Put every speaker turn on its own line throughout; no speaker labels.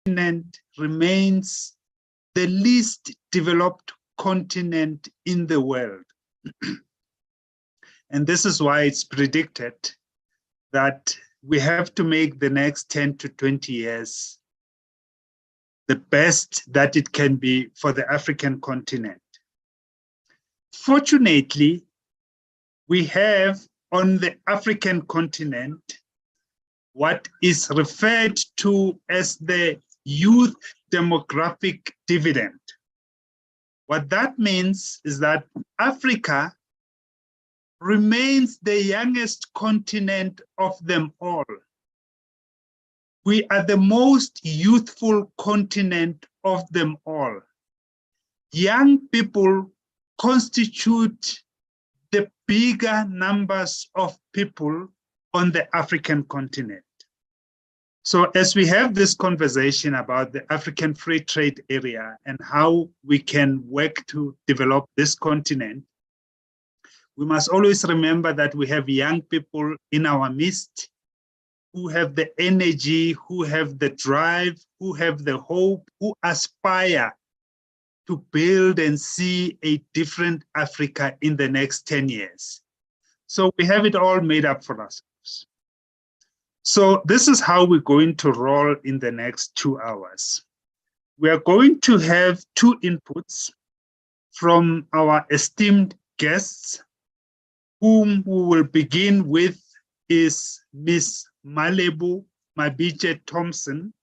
continent remains the least developed continent in the world. And this is why it's predicted that we have to make the next 10 to 20 years the best that it can be for the African continent. Fortunately, we have on the African continent what is referred to as the youth demographic dividend. What that means is that Africa remains the youngest continent of them all. We are the most youthful continent of them all. Young people constitute the bigger numbers of people on the African continent. So as we have this conversation about the African Free Trade Area and how we can work to develop this continent, we must always remember that we have young people in our midst who have the energy, who have the drive, who have the hope, who aspire to build and see a different Africa in the next 10 years. So we have it all made up for ourselves. So this is how we're going to roll in the next 2 hours. We are going to have 2 inputs from our esteemed guests, whom we will begin with is Ms. Malebu Mabije Thompson,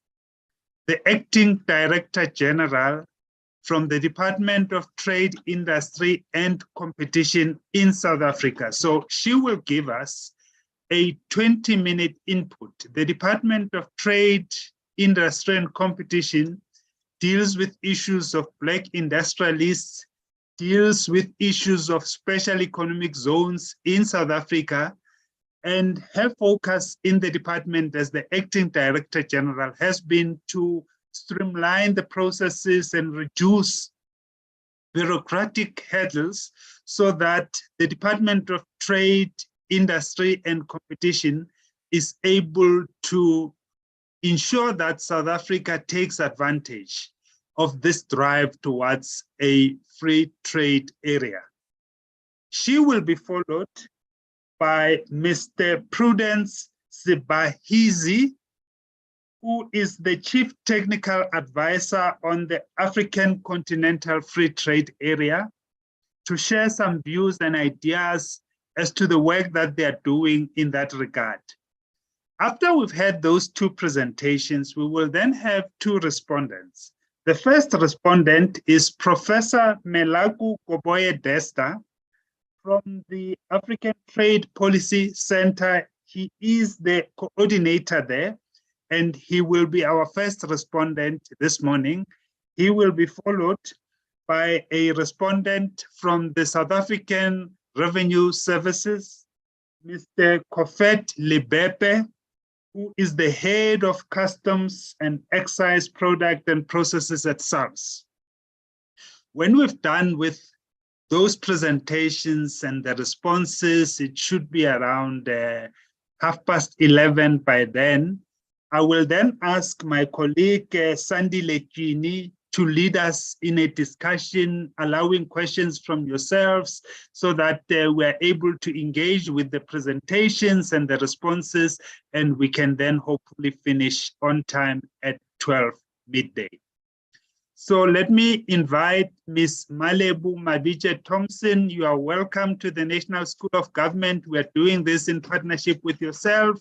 the Acting Director General from the Department of Trade, Industry and Competition in South Africa. So she will give us a 20-minute input. The Department of Trade, Industry and Competition deals with issues of Black industrialists, deals with issues of special economic zones in South Africa, and her focus in the department as the Acting Director General has been to streamline the processes and reduce bureaucratic hurdles so that the Department of Trade, Industry and Competition is able to ensure that South Africa takes advantage of this drive towards a free trade area. She will be followed by Mr. Prudence Sibahizi, who is the Chief Technical Advisor on the African Continental Free Trade Area, to share some views and ideas as to the work that they are doing in that regard. After we've had those 2 presentations, we will then have 2 respondents. The first respondent is Professor Melaku Koboye Desta from the African Trade Policy Center. He is the coordinator there, and he will be our first respondent this morning. He will be followed by a respondent from the South African Revenue Services, Mr. Kofet Libepe, who is the head of Customs and Excise Product and Processes at SARS. When we've done with those presentations and the responses, it should be around 11:30 by then. I will then ask my colleague Sandy Lekini to lead us in a discussion, allowing questions from yourselves so that we're able to engage with the presentations and the responses, and we can then hopefully finish on time at 12 midday. So let me invite Ms. Malebu Mabije Thompson. You are welcome to the National School of Government. We're doing this in partnership with yourself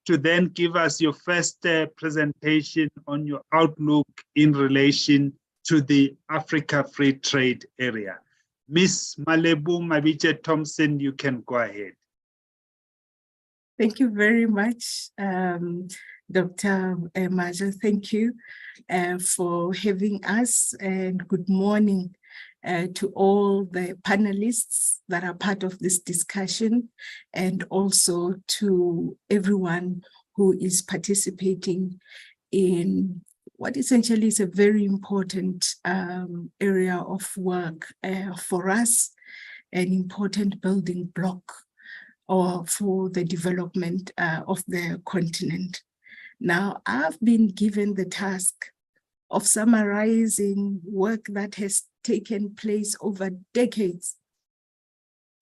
to then give us your first presentation on your outlook in relation to the Africa Free Trade Area. Ms. Malebu Mabije Thompson, you can go ahead.
Thank you very much, Dr. Maja. Thank you for having us, and good morning to all the panelists that are part of this discussion, and also to everyone who is participating in what essentially is a very important area of work for us, an important building block or for the development of the continent. Now, I've been given the task of summarizing work that has taken place over decades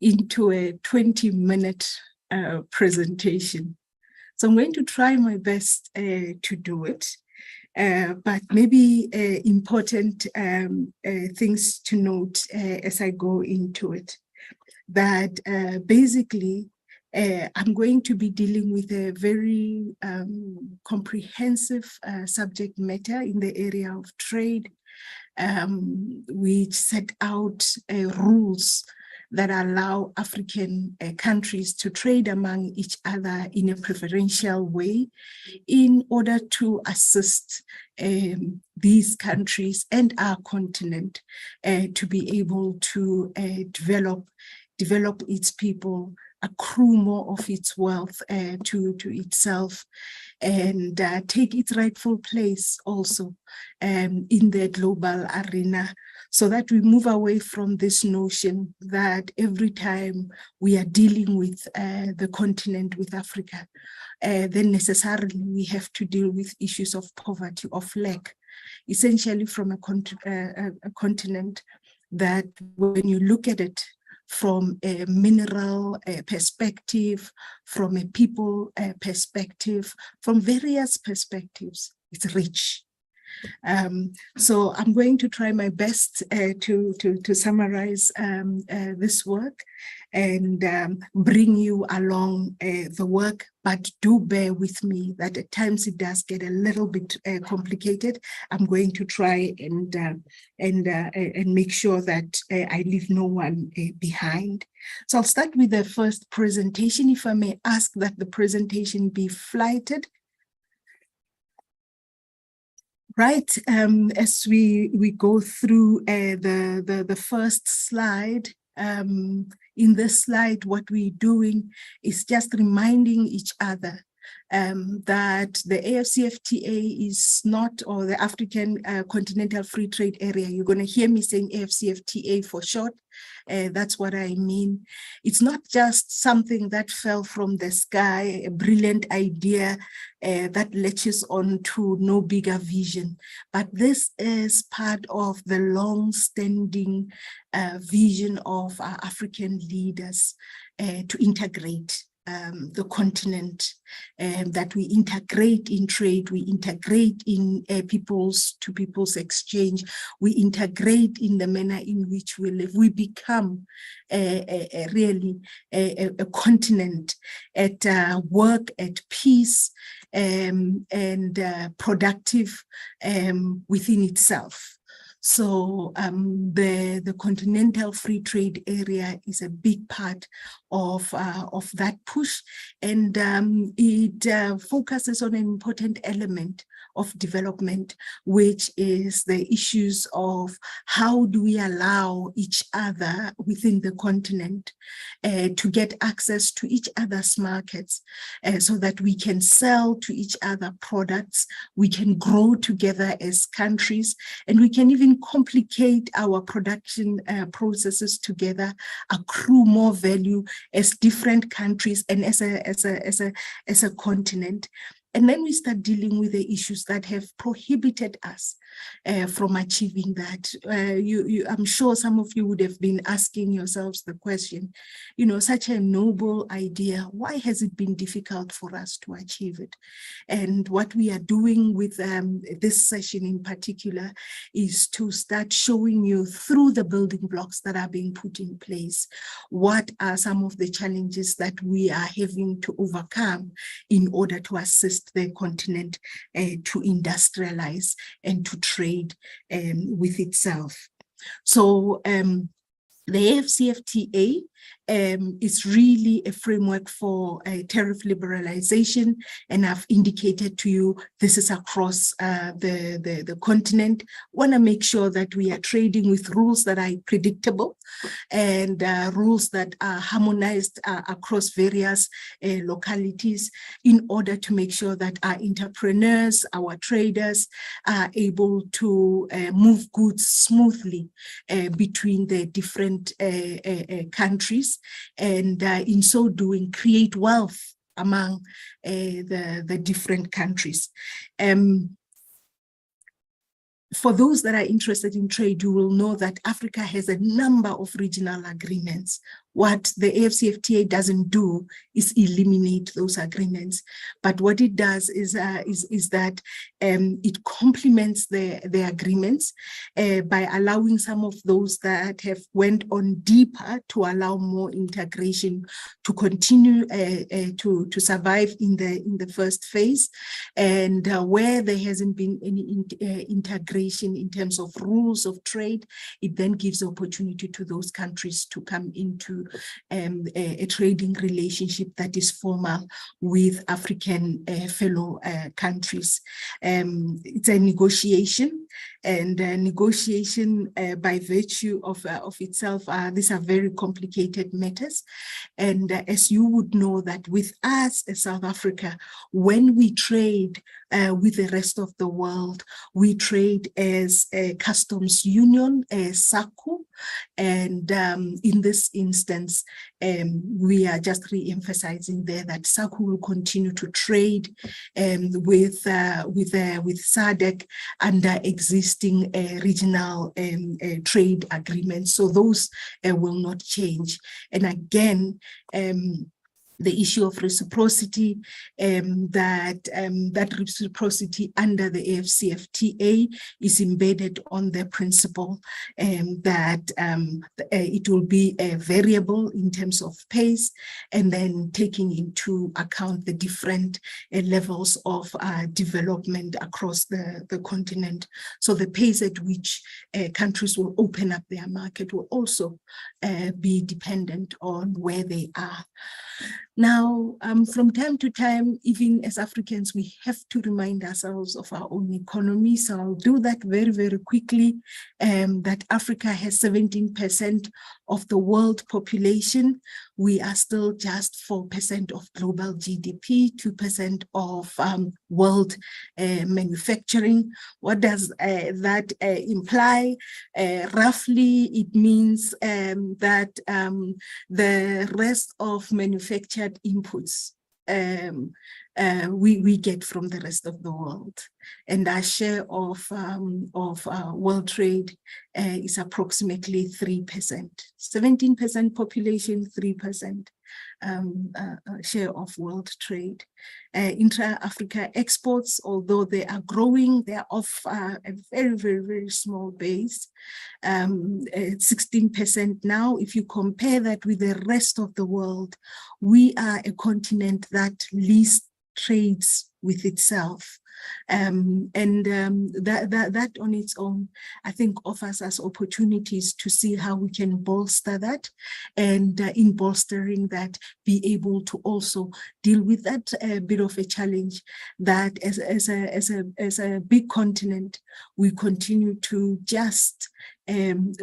into a 20-minute presentation. So I'm going to try my best to do it, but maybe important things to note as I go into it, that basically I'm going to be dealing with a very comprehensive subject matter in the area of trade, which set out rules that allow African countries to trade among each other in a preferential way in order to assist these countries and our continent to be able to develop its people, accrue more of its wealth to itself, and take its rightful place also in the global arena, so that we move away from this notion that every time we are dealing with the continent, with Africa, then necessarily we have to deal with issues of poverty, of lack, essentially from a continent that when you look at it from a mineral perspective, from a people perspective, from various perspectives, it's rich. So I'm going to try my best to summarize this work and bring you along the work, but do bear with me that at times it does get a little bit complicated. I'm going to try and make sure that I leave no one behind. So I'll start with the first presentation. If I may ask that the presentation be flighted. Right, as we go through the first slide, in this slide, what we're doing is just reminding each other that the AfCFTA is not, or the African Continental Free Trade Area. You're going to hear me saying AfCFTA for short. That's what I mean. It's not just something that fell from the sky, a brilliant idea that latches on to no bigger vision, but this is part of the long-standing vision of our African leaders to integrate the continent, that we integrate in trade, we integrate in people's exchange, we integrate in the manner in which we live. We become really a continent at work, at peace, and productive within itself. So the Continental Free Trade Area is a big part of that push, and it focuses on an important element of development, which is the issues of how do we allow each other within the continent to get access to each other's markets so that we can sell to each other products, we can grow together as countries, and we can even complicate our production processes together, accrue more value as different countries and as a continent. And then we start dealing with the issues that have prohibited us from achieving that. I'm sure some of you would have been asking yourselves the question, you know, such a noble idea, why has it been difficult for us to achieve it? And what we are doing with this session in particular is to start showing you through the building blocks that are being put in place, what are some of the challenges that we are having to overcome in order to assist the continent to industrialize and to trade with itself. So the AfCFTA is really a framework for tariff liberalization, and I've indicated to you this is across the continent. Want to make sure that we are trading with rules that are predictable and rules that are harmonized across various localities, in order to make sure that our entrepreneurs, our traders are able to move goods smoothly between the different countries, and in so doing create wealth among the different countries. For those that are interested in trade, you will know that Africa has a number of regional agreements. What the AfCFTA doesn't do is eliminate those agreements, but what it does is that it complements the agreements by allowing some of those that have went on deeper to allow more integration to continue to survive in the first phase, and where there hasn't been any integration in terms of rules of trade, it then gives opportunity to those countries to come into a trading relationship that is formal with African fellow countries. It's a negotiation, and negotiation by virtue of itself, these are very complicated matters. And as you would know that with us as South Africa, when we trade with the rest of the world, we trade as a customs union, a SACU, and in this instance, we are just re-emphasizing there that SACU will continue to trade with SADC under existing regional trade agreements. So those will not change. And again, the issue of reciprocity, that reciprocity under the AfCFTA is embedded on the principle that it will be a variable in terms of pace, and then taking into account the different levels of development across the continent. So the pace at which countries will open up their market will also be dependent on where they are. Now, from time to time, even as Africans, we have to remind ourselves of our own economy. So I'll do that very, very quickly, that Africa has 17% of the world population. We are still just 4% of global GDP, 2% of world manufacturing. What does that imply? Roughly, it means that the rest of manufactured inputs we get from the rest of the world, and our share of world trade is approximately 3%. 17% population, 3% share of world trade. Intra-Africa exports, although they are growing, they are off a very, very, very small base. 16% now. If you compare that with the rest of the world, we are a continent that least trades with itself. That on its own, I think, offers us opportunities to see how we can bolster that, and in bolstering that, be able to also deal with that bit of a challenge that as a big continent, we continue to just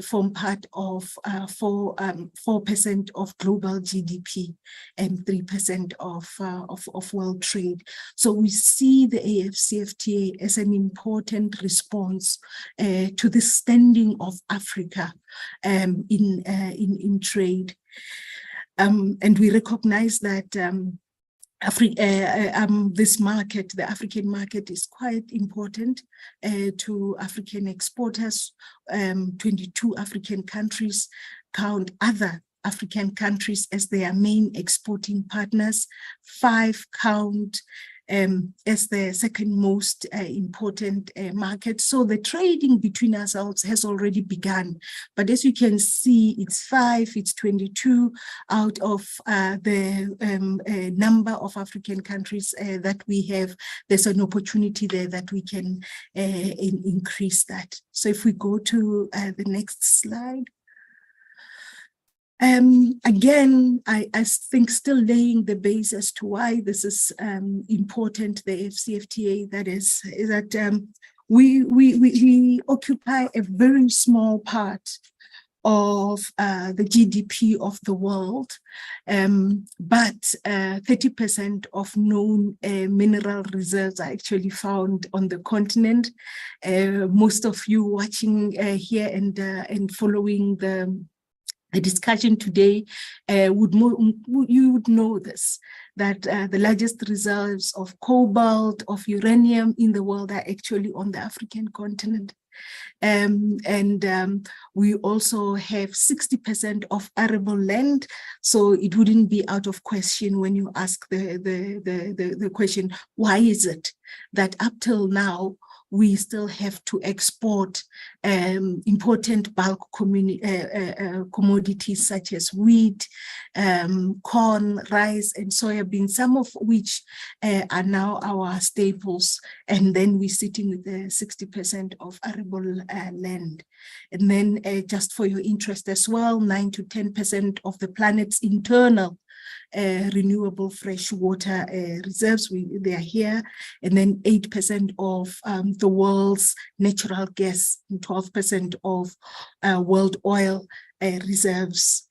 form part of 4% of global GDP and 3% of world trade. So we see the AfCFTA as an important response to the standing of Africa in trade. And we recognize that this market, the African market, is quite important to African exporters. 22 African countries count other African countries as their main exporting partners. 5 count as the second most important market. So the trading between ourselves has already begun. But as you can see, it's 5, it's 22 out of the number of African countries that we have. There's an opportunity there that we can increase that. So if we go to the next slide. Again, I think still laying the base as to why this is important, the AfCFTA, that is that we occupy a very small part of the GDP of the world, but 30% of known mineral reserves are actually found on the continent. Most of you watching here and following the discussion today you would know this, that the largest reserves of cobalt, of uranium in the world are actually on the African continent. We also have 60% of arable land, so it wouldn't be out of question when you ask the question, why is it that up till now we still have to export important bulk commodities such as wheat, corn, rice, and soybean, some of which are now our staples. And then we're sitting with 60% of arable land. And then just for your interest as well, 9 to 10% of the planet's internal renewable fresh water reserves, they are here, and then 8% of the world's natural gas and 12% of world oil reserves.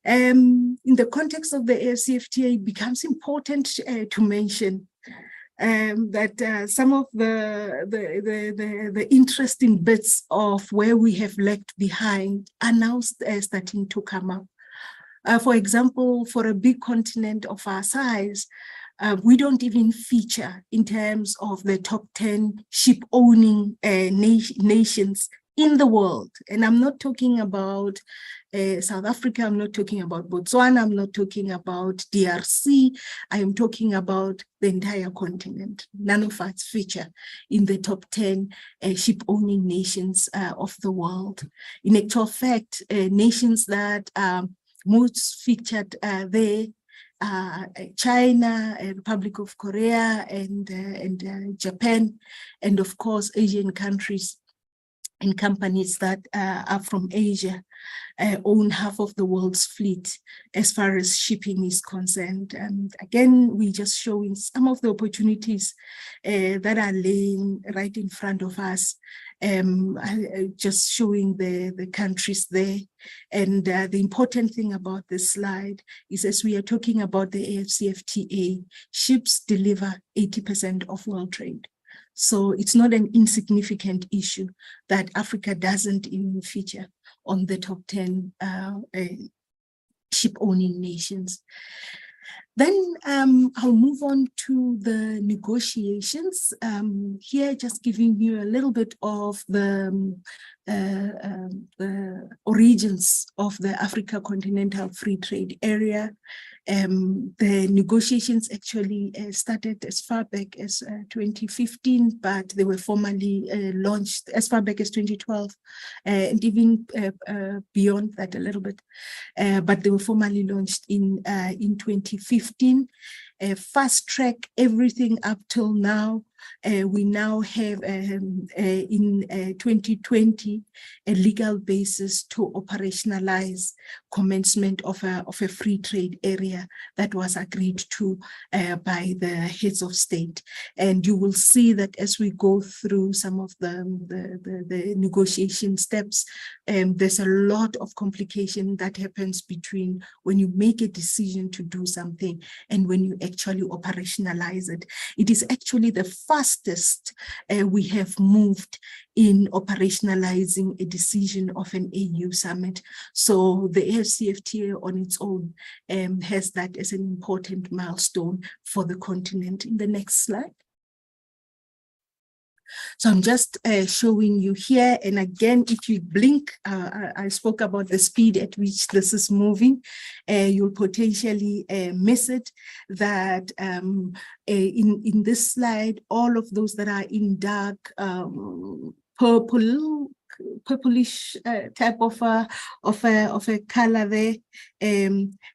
In the context of the AFCFTA, it becomes important to mention that some of the interesting bits of where we have lagged behind are now starting to come up. For example, for a big continent of our size, we don't even feature in terms of the top 10 ship-owning nations in the world. And I'm not talking about South Africa, I'm not talking about Botswana, I'm not talking about DRC, I am talking about the entire continent. None of us feature in the top 10 ship-owning nations of the world. In actual fact, nations that most featured there, China, Republic of Korea, and Japan, and of course Asian countries and companies that are from Asia own half of the world's fleet as far as shipping is concerned. And again, we're just showing some of the opportunities that are laying right in front of us, just showing the countries there. And the important thing about this slide is, as we are talking about the AFCFTA, ships deliver 80% of world trade. So it's not an insignificant issue that Africa doesn't even feature on the top 10 ship-owning nations. Then I'll move on to the negotiations. Here, just giving you a little bit of the origins of the Africa Continental Free Trade Area. The negotiations actually started as far back as 2015, but they were formally launched as far back as 2012, and even beyond that a little bit. But they were formally launched in 2015. Fast track everything up till now. We now have in 2020 a legal basis to operationalize commencement of a free trade area that was agreed to by the heads of state. And you will see that as we go through some of the negotiation steps, there's a lot of complication that happens between when you make a decision to do something and when you actually operationalize it. It is actually the fastest we have moved in operationalizing a decision of an AU summit. So the AFCFTA on its own has that as an important milestone for the continent. In the next slide. So I'm just showing you here, and again, if you blink, I spoke about the speed at which this is moving, you'll potentially miss it, that in this slide, all of those that are in dark purplish type of a color there,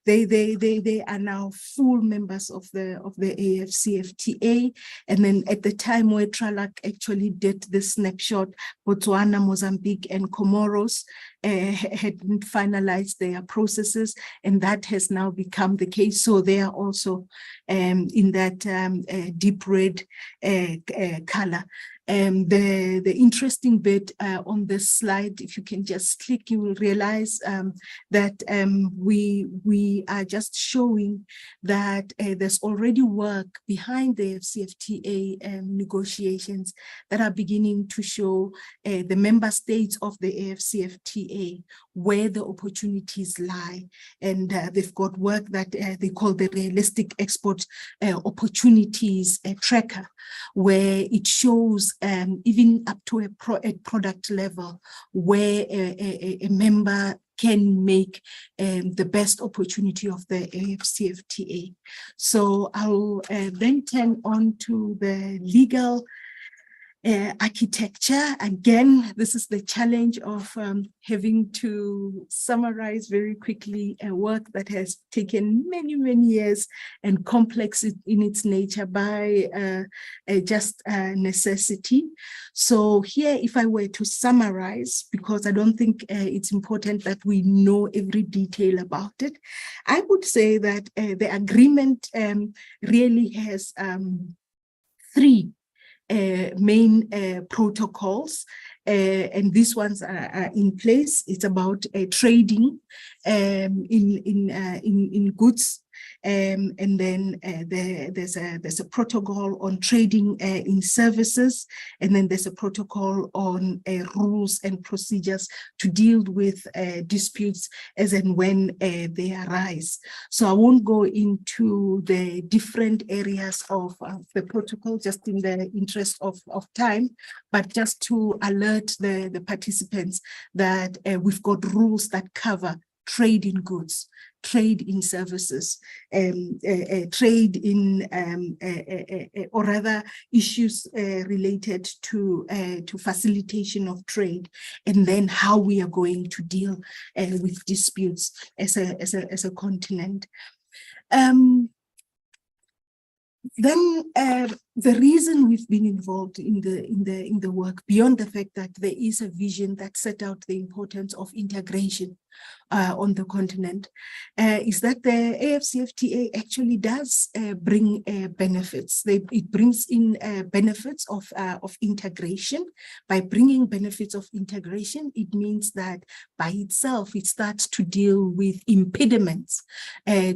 they are now full members of the AFCFTA. And then at the time where Tralak actually did this snapshot, Botswana, Mozambique, and Comoros hadn't finalized their processes, and that has now become the case. So they are also in that deep red color. The interesting bit on this slide, if you can just click, you will realize that we are just showing that there's already work behind the AFCFTA negotiations that are beginning to show the member states of the AFCFTA where the opportunities lie. And they've got work that they call the Realistic Export Opportunities Tracker, where it shows even up to a product level where a member can make the best opportunity of the AFCFTA. So I'll then turn on to the legal architecture. Again, this is the challenge of having to summarize very quickly a work that has taken many, many years and complex in its nature by just necessity. So here, if I were to summarize, because I don't think it's important that we know every detail about it, I would say that the agreement really has three main protocols, and these ones are in place. It's about trading in goods, and then there's a protocol on trading in services, and then there's a protocol on rules and procedures to deal with disputes as and when they arise. So I won't go into the different areas of the protocol just in the interest of time, but just to alert the participants that we've got rules that cover trade in goods, trade in services, trade in, or rather issues related to facilitation of trade, and then how we are going to deal with disputes as a continent. Then the reason we've been involved in the work, beyond the fact that there is a vision that set out the importance of integration on the continent, is that the AFCFTA actually does bring benefits. It brings in benefits of integration. By bringing benefits of integration, it means that by itself, it starts to deal with impediments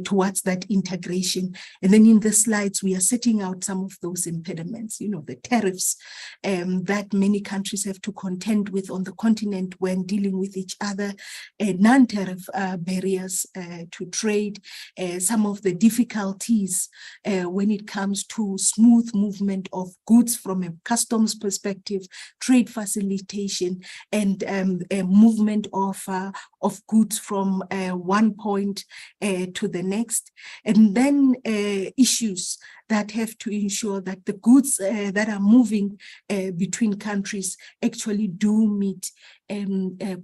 towards that integration. And then in the slides, we are setting out some of those impediments, you know, the tariffs that many countries have to contend with on the continent when dealing with each other, non-tariff barriers to trade, some of the difficulties when it comes to smooth movement of goods from a customs perspective, trade facilitation, and movement of goods from one point to the next, and then issues that have to ensure that the goods that are moving between countries actually do meet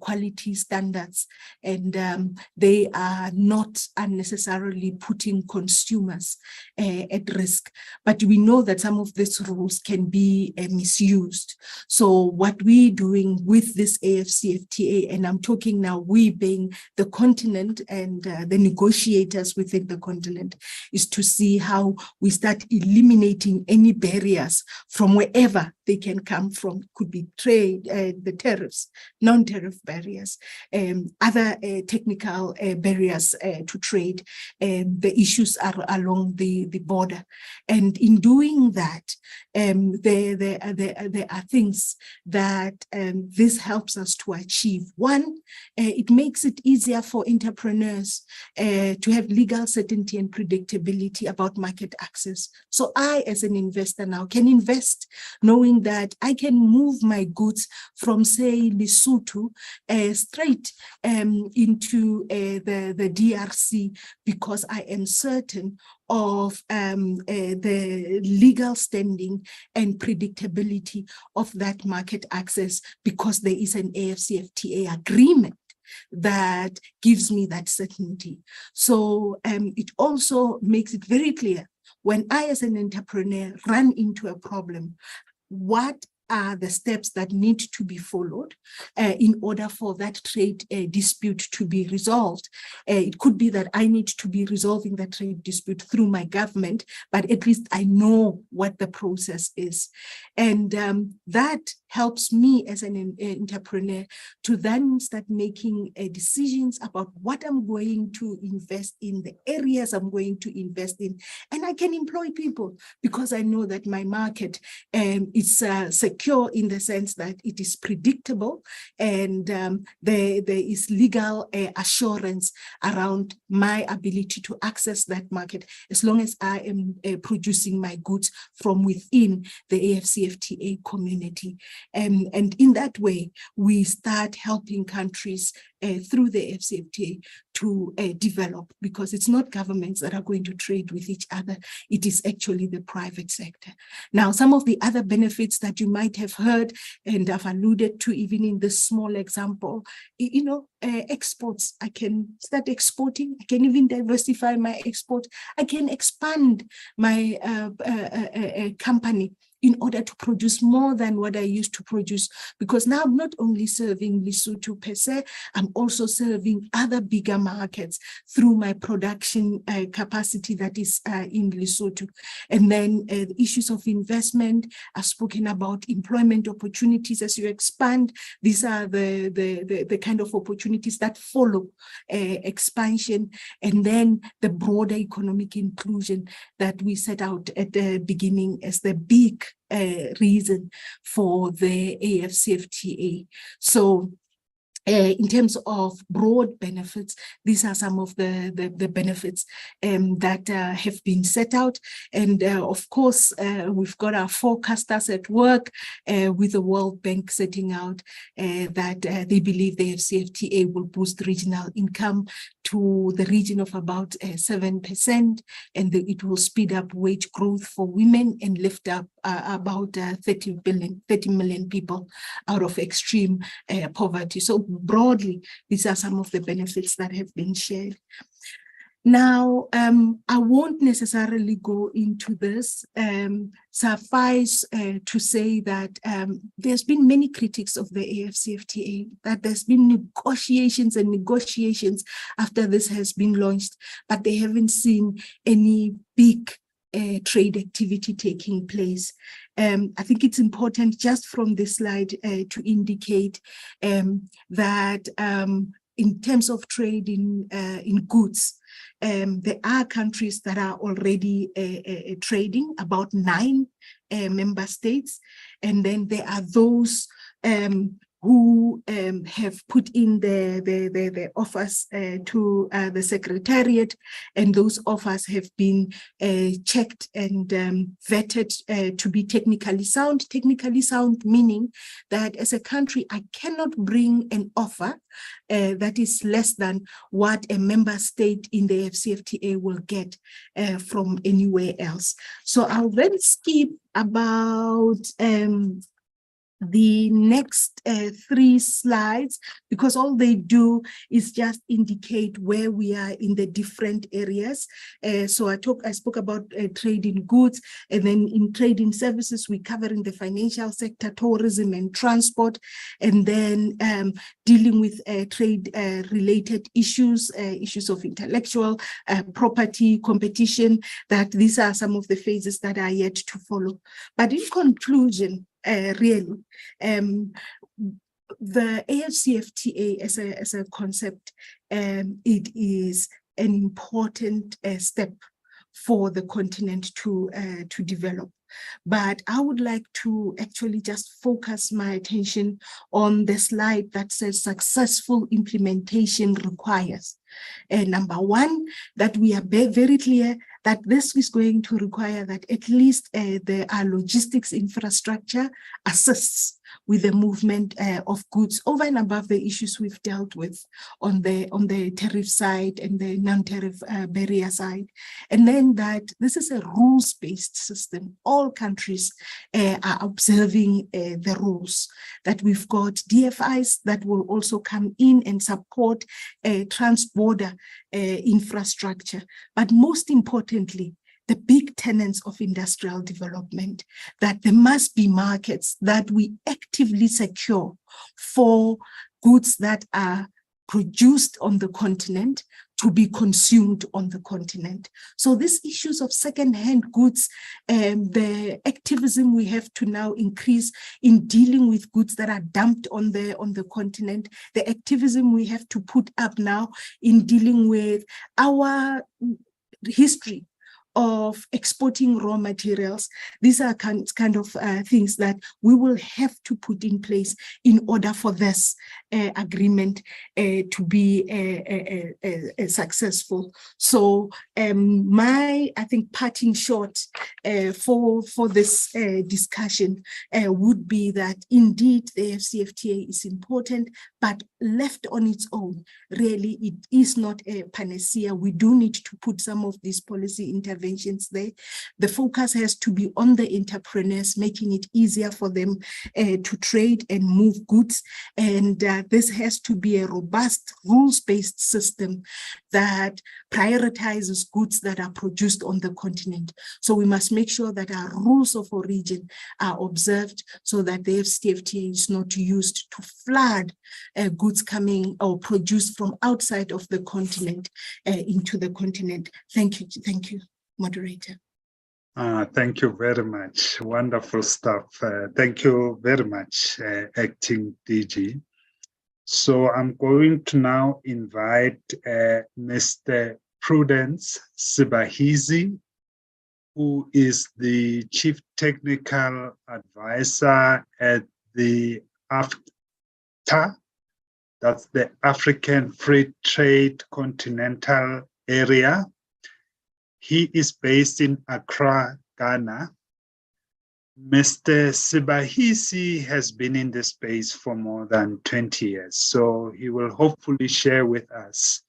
quality standards, and they are not unnecessarily putting consumers at risk. But we know that some of these rules can be misused. So what we're doing with this AFCFTA, and I'm talking now we being the continent and the negotiators within the continent, is to see how we start eliminating any barriers from wherever they can come from. Could be trade, the tariffs, non-tariff barriers, other technical barriers to trade, the issues are along the border. And in doing that, there are things that this helps us to achieve. One, it makes it easier for entrepreneurs to have legal certainty and predictability about market access. So I, as an investor now, can invest knowing that I can move my goods from, say, Lesotho straight into the DRC, because I am certain of the legal standing and predictability of that market access, because there is an AFCFTA agreement that gives me that certainty. So it also makes it very clear when I, as an entrepreneur, run into a problem, what are the steps that need to be followed in order for that trade dispute to be resolved. It could be that I need to be resolving that trade dispute through my government, but at least I know what the process is. And that helps me as an entrepreneur to then start making decisions about what I'm going to invest in, the areas I'm going to invest in. And I can employ people because I know that my market is secure in the sense that it is predictable, and there is legal assurance around my ability to access that market as long as I am producing my goods from within the AFCFTA community. And in that way, we start helping countries through the AFCFTA to develop, because it's not governments that are going to trade with each other. It is actually the private sector. Now, some of the other benefits that you might have heard and I've alluded to even in this small example, exports. I can start exporting. I can even diversify my export. I can expand my company in order to produce more than what I used to produce, because now I'm not only serving Lesotho per se, I'm also serving other bigger markets through my production capacity that is in Lesotho. And then the issues of investment, I've spoken about employment opportunities as you expand. These are the kind of opportunities that follow expansion, and then the broader economic inclusion that we set out at the beginning as the big reason for the AFCFTA. So in terms of broad benefits, these are some of the benefits that have been set out. And of course, we've got our forecasters at work with the World Bank setting out that they believe the AFCFTA will boost regional income to the region of about 7%, and it will speed up wage growth for women and lift up about 30 million people out of extreme poverty. So broadly, these are some of the benefits that have been shared. Now, I won't necessarily go into this. Suffice to say that there's been many critics of the AFCFTA, that there's been negotiations and negotiations after this has been launched, but they haven't seen any big trade activity taking place. I think it's important just from this slide to indicate that in terms of trade in goods, there are countries that are already trading, about 9 member states, and then there are those who have put in the offers to the Secretariat, and those offers have been checked and vetted to be technically sound. Technically sound meaning that as a country, I cannot bring an offer that is less than what a member state in the AFCFTA will get from anywhere else. So I'll then skip about the next 3 slides, because all they do is just indicate where we are in the different areas. So I spoke about trade in goods, and then in trade in services, we're covering the financial sector, tourism and transport, and then dealing with trade related issues, issues of intellectual property, competition, that these are some of the phases that are yet to follow. But in conclusion, really, the AFCFTA as a concept, it is an important step for the continent to develop. But I would like to actually just focus my attention on the slide that says successful implementation requires. Number 1, that we are very clear that this is going to require that at least our logistics infrastructure assists with the movement of goods over and above the issues we've dealt with on the tariff side and the non-tariff barrier side. And then that this is a rules-based system. All countries are observing the rules, that we've got DFIs that will also come in and support trans-border infrastructure. But most importantly, the big tenets of industrial development, that there must be markets that we actively secure for goods that are produced on the continent to be consumed on the continent. So these issues of second-hand goods, the activism we have to now increase in dealing with goods that are dumped on the continent, the activism we have to put up now in dealing with our history of exporting raw materials. These are kind of things that we will have to put in place in order for this agreement to be successful. So my, I think, parting shot for this discussion would be that indeed the AfCFTA is important, but left on its own, really it is not a panacea. We do need to put some of these policy interventions there. The focus has to be on the entrepreneurs, making it easier for them to trade and move goods. And this has to be a robust rules-based system that prioritizes goods that are produced on the continent. So we must make sure that our rules of origin are observed so that the AfCFTA is not used to flood goods coming or produced from outside of the continent into the continent. Thank you, moderator.
Thank you very much. Wonderful stuff. Thank you very much, Acting DG. So I'm going to now invite Mr. Prudence Sibahizi, who is the Chief Technical Advisor at the AfCFTA, that's the African Free Trade Continental Area. He is based in Accra, Ghana. Mr. Sibahizi has been in this space for more than 20 years, so he will hopefully share with us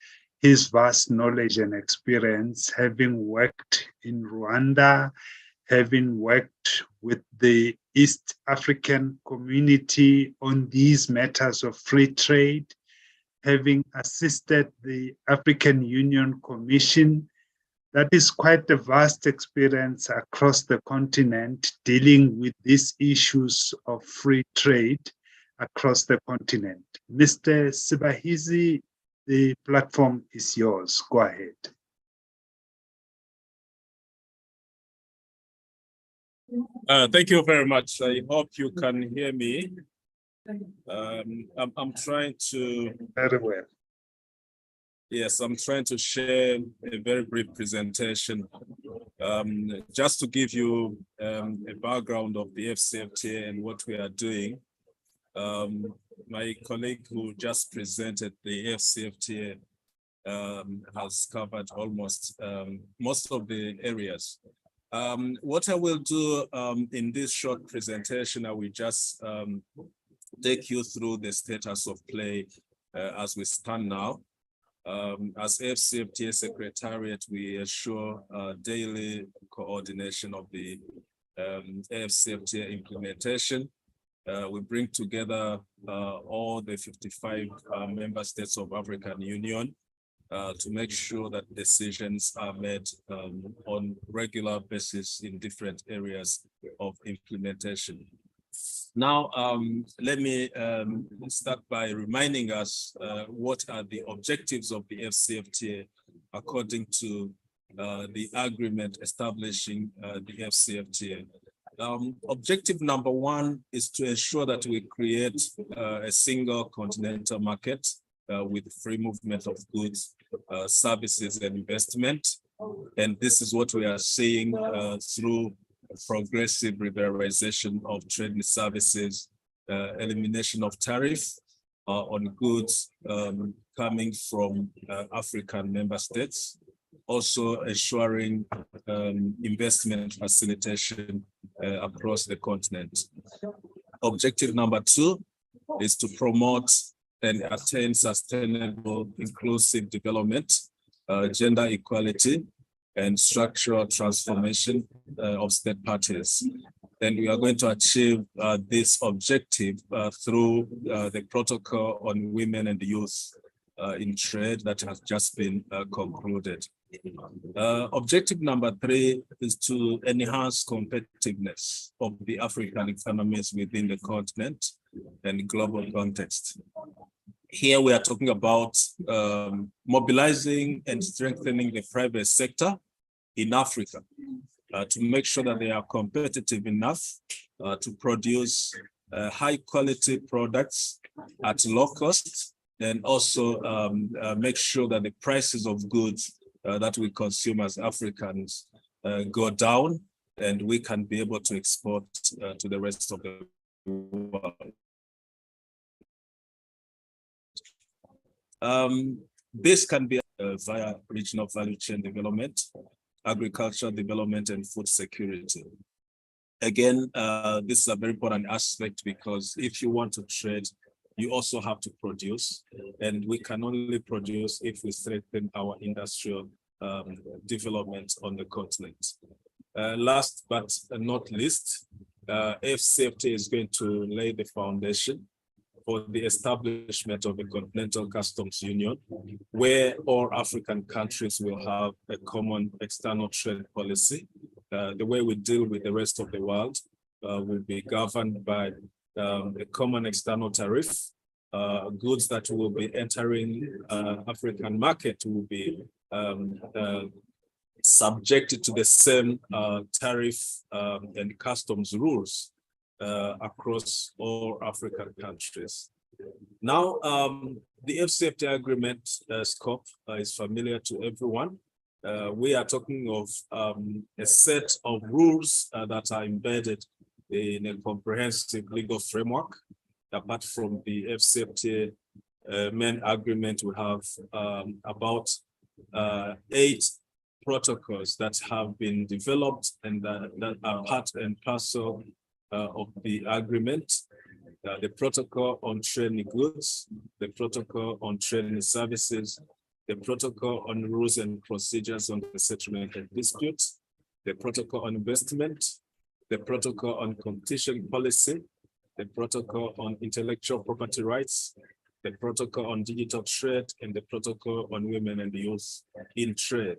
his vast knowledge and experience, having worked in Rwanda, having worked with the East African community on these matters of free trade, having assisted the African Union Commission. That is quite a vast experience across the continent dealing with these issues of free trade across the continent. Mr. Sibahizi, the platform is yours. Go ahead.
Thank you very much. I hope you can hear me. I'm trying to...
Very well.
Yes, I'm trying to share a very brief presentation. Just to give you a background of the AfCFTA and what we are doing. My colleague who just presented the AfCFTA has covered almost most of the areas. What I will do in this short presentation, I will just take you through the status of play as we stand now. As AfCFTA Secretariat, we assure daily coordination of the AfCFTA implementation. We bring together all the 55 member states of African Union to make sure that decisions are made on regular basis in different areas of implementation. Now, let me start by reminding us what are the objectives of the AfCFTA according to the agreement establishing the AfCFTA. Objective number one is to ensure that we create a single continental market with free movement of goods, services, and investment. And this is what we are seeing through progressive liberalization of trade and services, elimination of tariffs on goods coming from African member states, also ensuring investment facilitation across the continent. Objective number two is to promote and attain sustainable inclusive development, gender equality, and structural transformation of state parties. And we are going to achieve this objective through the protocol on women and youth in trade that has just been concluded. Objective number three is to enhance competitiveness of the African economies within the continent and global context. Here we are talking about mobilizing and strengthening the private sector in Africa to make sure that they are competitive enough to produce high quality products at low cost, and also make sure that the prices of goods that we consume as Africans go down, and we can be able to export to the rest of the world. This can be via regional value chain development, agricultural development, and food security. Again, this is a very important aspect, because if you want to trade, you also have to produce, and we can only produce if we strengthen our industrial development on the continent. Last but not least, AfCFTA is going to lay the foundation for the establishment of a Continental Customs Union, where all African countries will have a common external trade policy. The way we deal with the rest of the world will be governed by a common external tariff. Goods that will be entering African market will be subjected to the same tariff and customs rules across all African countries. Now, the AfCFTA agreement scope is familiar to everyone. We are talking of a set of rules that are embedded in a comprehensive legal framework. Apart from the AfCFTA main agreement, we have about 8 protocols that have been developed and that are part and parcel of the agreement. The protocol on trade goods, the protocol on trade services, the protocol on rules and procedures on the settlement of disputes, the protocol on investment, the protocol on competition policy, the protocol on intellectual property rights, the protocol on digital trade, and the protocol on women and youth in trade.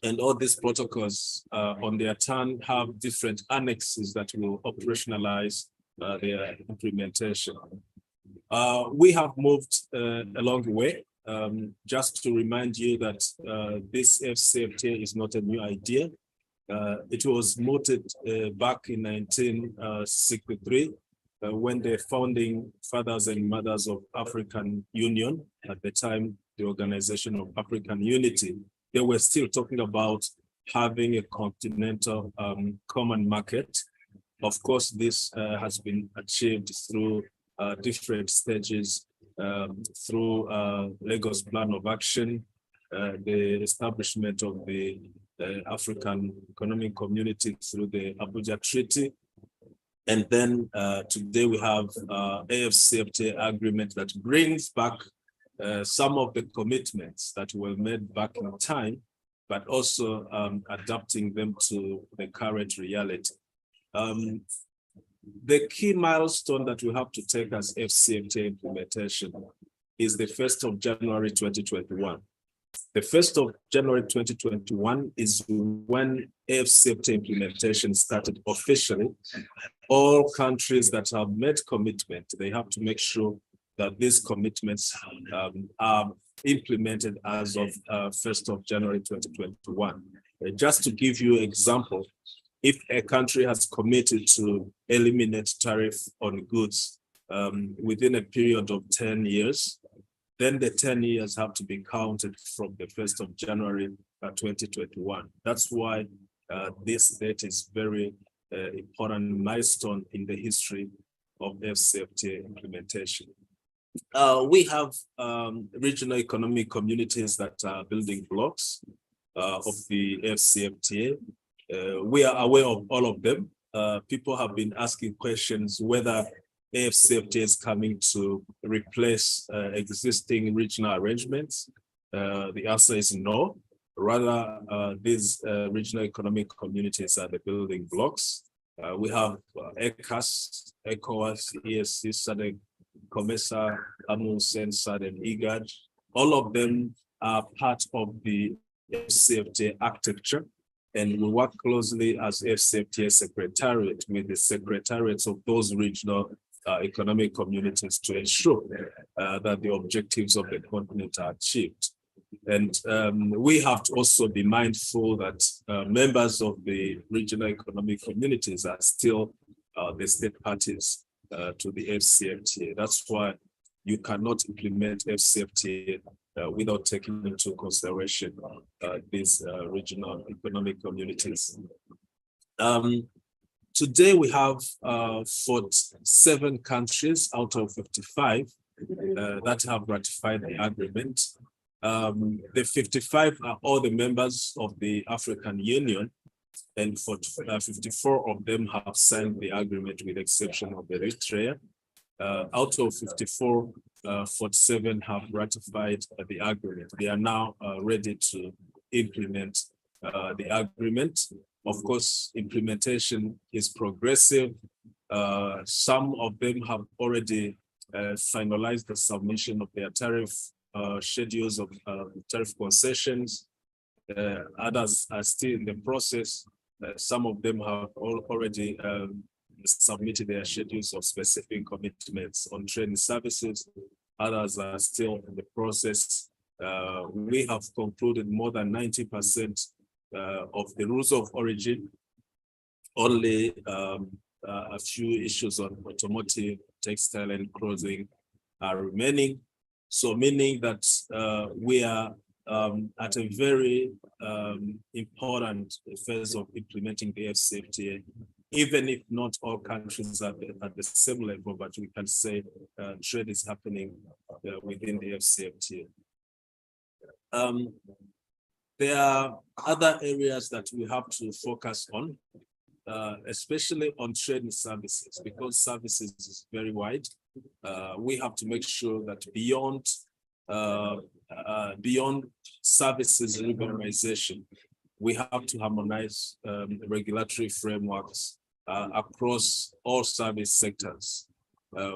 And all these protocols on their turn have different annexes that will operationalize their implementation. We have moved along the way. Just to remind you that this AfCFTA is not a new idea. It was mooted back in 1963 when the founding fathers and mothers of African Union, at the time the Organization of African Unity, they were still talking about having a continental common market. Of course, this has been achieved through different stages, through Lagos Plan of Action, the establishment of the African Economic Community through the Abuja Treaty. And then today we have AfCFTA agreement that brings back some of the commitments that were made back in time, but also adapting them to the current reality. The key milestone that we have to take as AfCFTA implementation is the 1st of January 2021. The 1st of January 2021 is when AfCFTA implementation started officially. All countries that have made commitment, they have to make sure that these commitments are implemented as of 1st of January 2021. Just to give you an example, if a country has committed to eliminate tariff on goods within a period of 10 years, then the 10 years have to be counted from the 1st of January 2021. That's why this date is very important milestone in the history of AfCFTA implementation. We have regional economic communities that are building blocks of the AfCFTA. We are aware of all of them. People have been asking questions whether AfCFTA is coming to replace existing regional arrangements. The answer is no. Rather, these regional economic communities are the building blocks. We have ECAS, ECOWAS, ESC, SADC, COMESA, AMUSEN, SAD, and IGAD. All of them are part of the AfCFTA architecture, and we work closely as AfCFTA Secretariat with the secretariats of those regional economic communities to ensure that the objectives of the continent are achieved. And we have to also be mindful that members of the regional economic communities are still the state parties to the AfCFTA. That's why you cannot implement FCFTA without taking into consideration these regional economic communities. Today we have 47 countries out of 55 that have ratified the agreement. The 55 are all the members of the African Union, and 54 of them have signed the agreement with the exception of Eritrea. Out of 54, 47 have ratified the agreement. They are now ready to implement the agreement. Of course, implementation is progressive. Some of them have already finalized the submission of their tariff schedules of tariff concessions. Others are still in the process. Some of them have already submitted their schedules of specific commitments on trade services. Others are still in the process. We have concluded more than 90% of the rules of origin. Only a few issues on automotive, textile, and clothing are remaining. So meaning that we are at a very important phase of implementing the FCFTA, even if not all countries are at the same level, but we can say trade is happening within the FCFTA. There are other areas that we have to focus on, especially on trade and services, because services is very wide. We have to make sure that beyond services liberalization, we have to harmonize regulatory frameworks across all service sectors.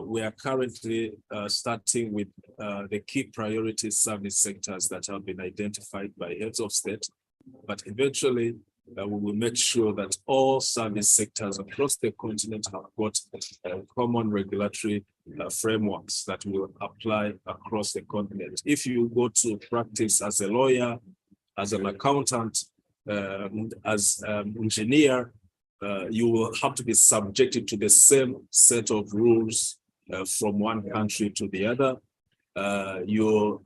We are currently starting with the key priority service sectors that have been identified by heads of state, but eventually we will make sure that all service sectors across the continent have got common regulatory frameworks that will apply across the continent. If you go to practice as a lawyer, as an accountant, as an engineer, you will have to be subjected to the same set of rules from one country to the other. Your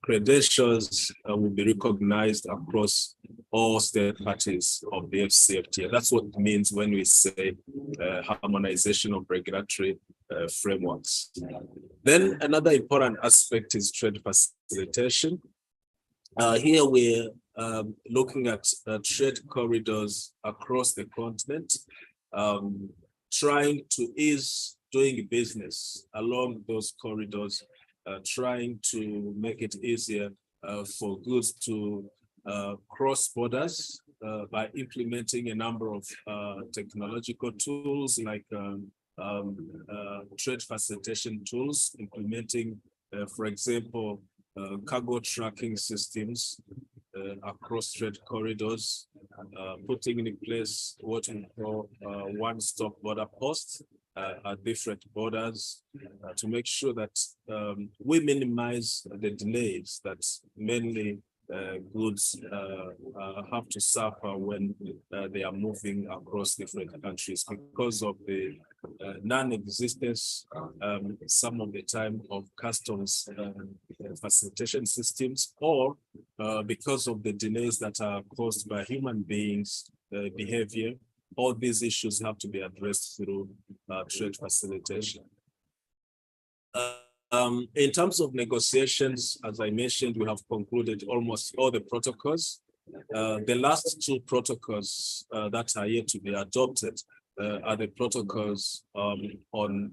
credentials will be recognized across all state parties of the FCFTA. That's what it means when we say harmonization of regulatory frameworks. Then another important aspect is trade facilitation. Here we're looking at trade corridors across the continent, trying to ease doing business along those corridors, trying to make it easier for goods to cross borders by implementing a number of technological tools like trade facilitation tools, implementing, for example, cargo tracking systems across trade corridors, putting in place what we call one-stop border posts at different borders to make sure that we minimize the delays that mainly goods have to suffer when they are moving across different countries because of the non-existence some of the time of customs facilitation systems, or because of the delays that are caused by human beings' behavior. All these issues have to be addressed through trade facilitation. In terms of negotiations, as I mentioned, we have concluded almost all the protocols. The last two protocols that are yet to be adopted are the protocols on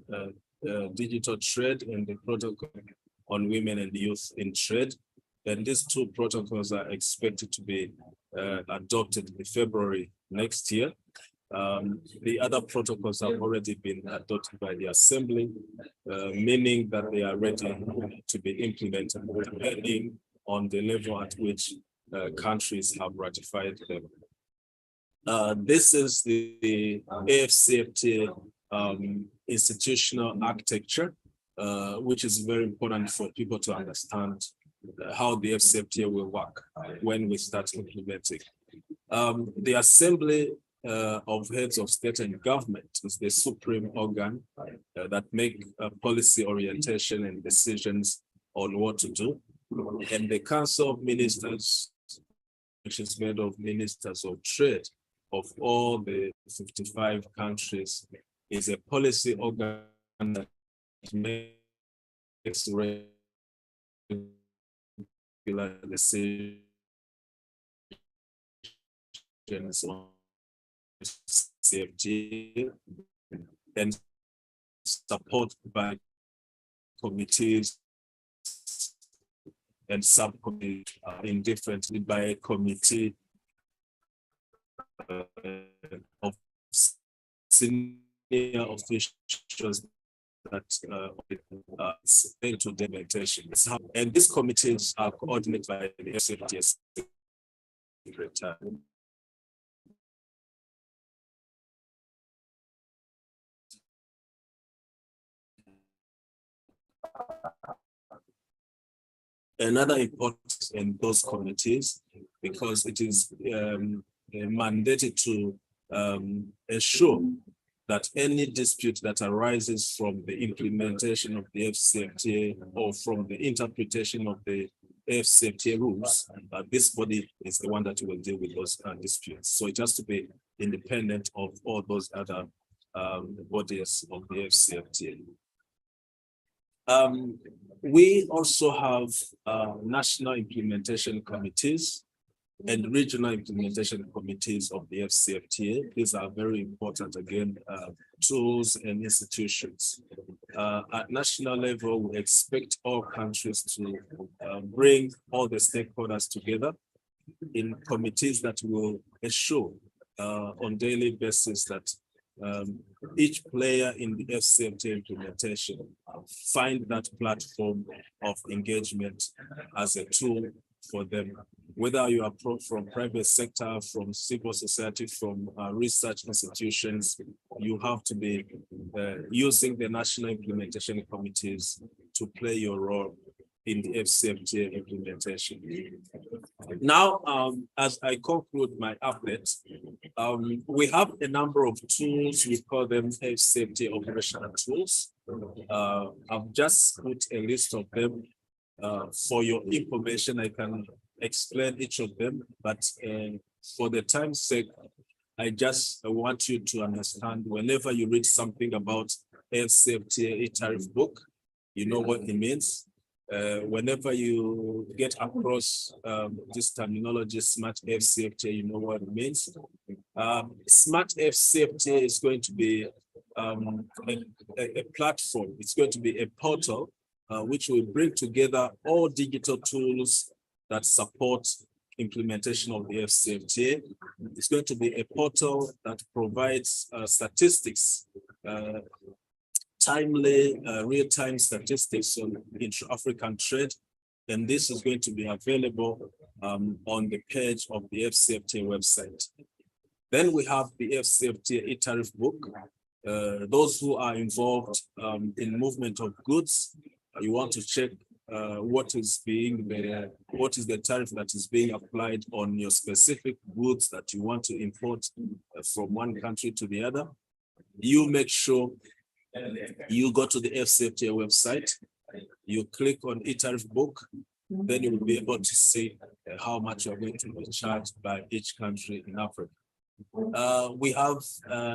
digital trade and the protocol on women and youth in trade. And these two protocols are expected to be adopted in February next year. The other protocols have already been adopted by the Assembly, meaning that they are ready to be implemented depending on the level at which countries have ratified them. This is the AFCFTA institutional architecture, which is very important for people to understand how the AFCFTA will work when we start implementing. The Assembly of heads of state and government is the supreme organ that make policy orientation and decisions on what to do. And the Council of Ministers, which is made of ministers of trade of all the 55 countries, is a policy organ that makes regular decisions on safety and support by committees and subcommittees indifferently by a committee of senior officials that into the implementation. And these committees are coordinated by the FCFTA secretary. Another importance in those committees, because it is mandated to ensure that any dispute that arises from the implementation of the FCFTA or from the interpretation of the FCFTA rules, this body is the one that will deal with those disputes. So it has to be independent of all those other bodies of the FCFTA. We also have national implementation committees and regional implementation committees of the FCFTA. These are very important, again, tools and institutions. At national level, we expect all countries to bring all the stakeholders together in committees that will ensure on daily basis that each player in the FCFTA implementation find that platform of engagement as a tool for them. Whether you are from private sector, from civil society, from research institutions, you have to be using the national implementation committees to play your role in the FCFTA implementation. Now, as I conclude my update, we have a number of tools. We call them FCFTA operational tools. I've just put a list of them for your information. I can explain each of them, but for the time's sake, I just want you to understand whenever you read something about FCFTA tariff book, you know what it means. Whenever you get across this terminology, smart FCFTA, you know what it means. Smart FCFTA is going to be a platform. It's going to be a portal which will bring together all digital tools that support implementation of the FCFTA. It's going to be a portal that provides statistics, timely, real-time statistics on intra-African trade. And this is going to be available on the page of the FCFTA website. Then we have the FCFTA e-tariff book. Those who are involved in movement of goods, you want to check what is the tariff that is being applied on your specific goods that you want to import from one country to the other. You make sure you go to the FCFTA website, you click on e-tariff book, then you will be able to see how much you're going to be charged by each country in Africa. We have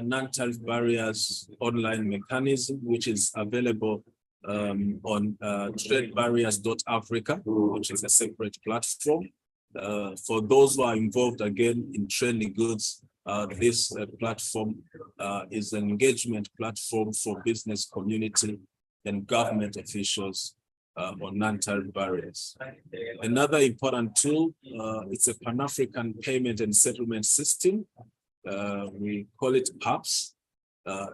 non-tariff barriers online mechanism, which is available on tradebarriers.africa, which is a separate platform. For those who are involved again in trading goods, this platform is an engagement platform for business community and government officials on non-tariff barriers. Another important tool, it's a Pan-African payment and settlement system. We call it PAPS.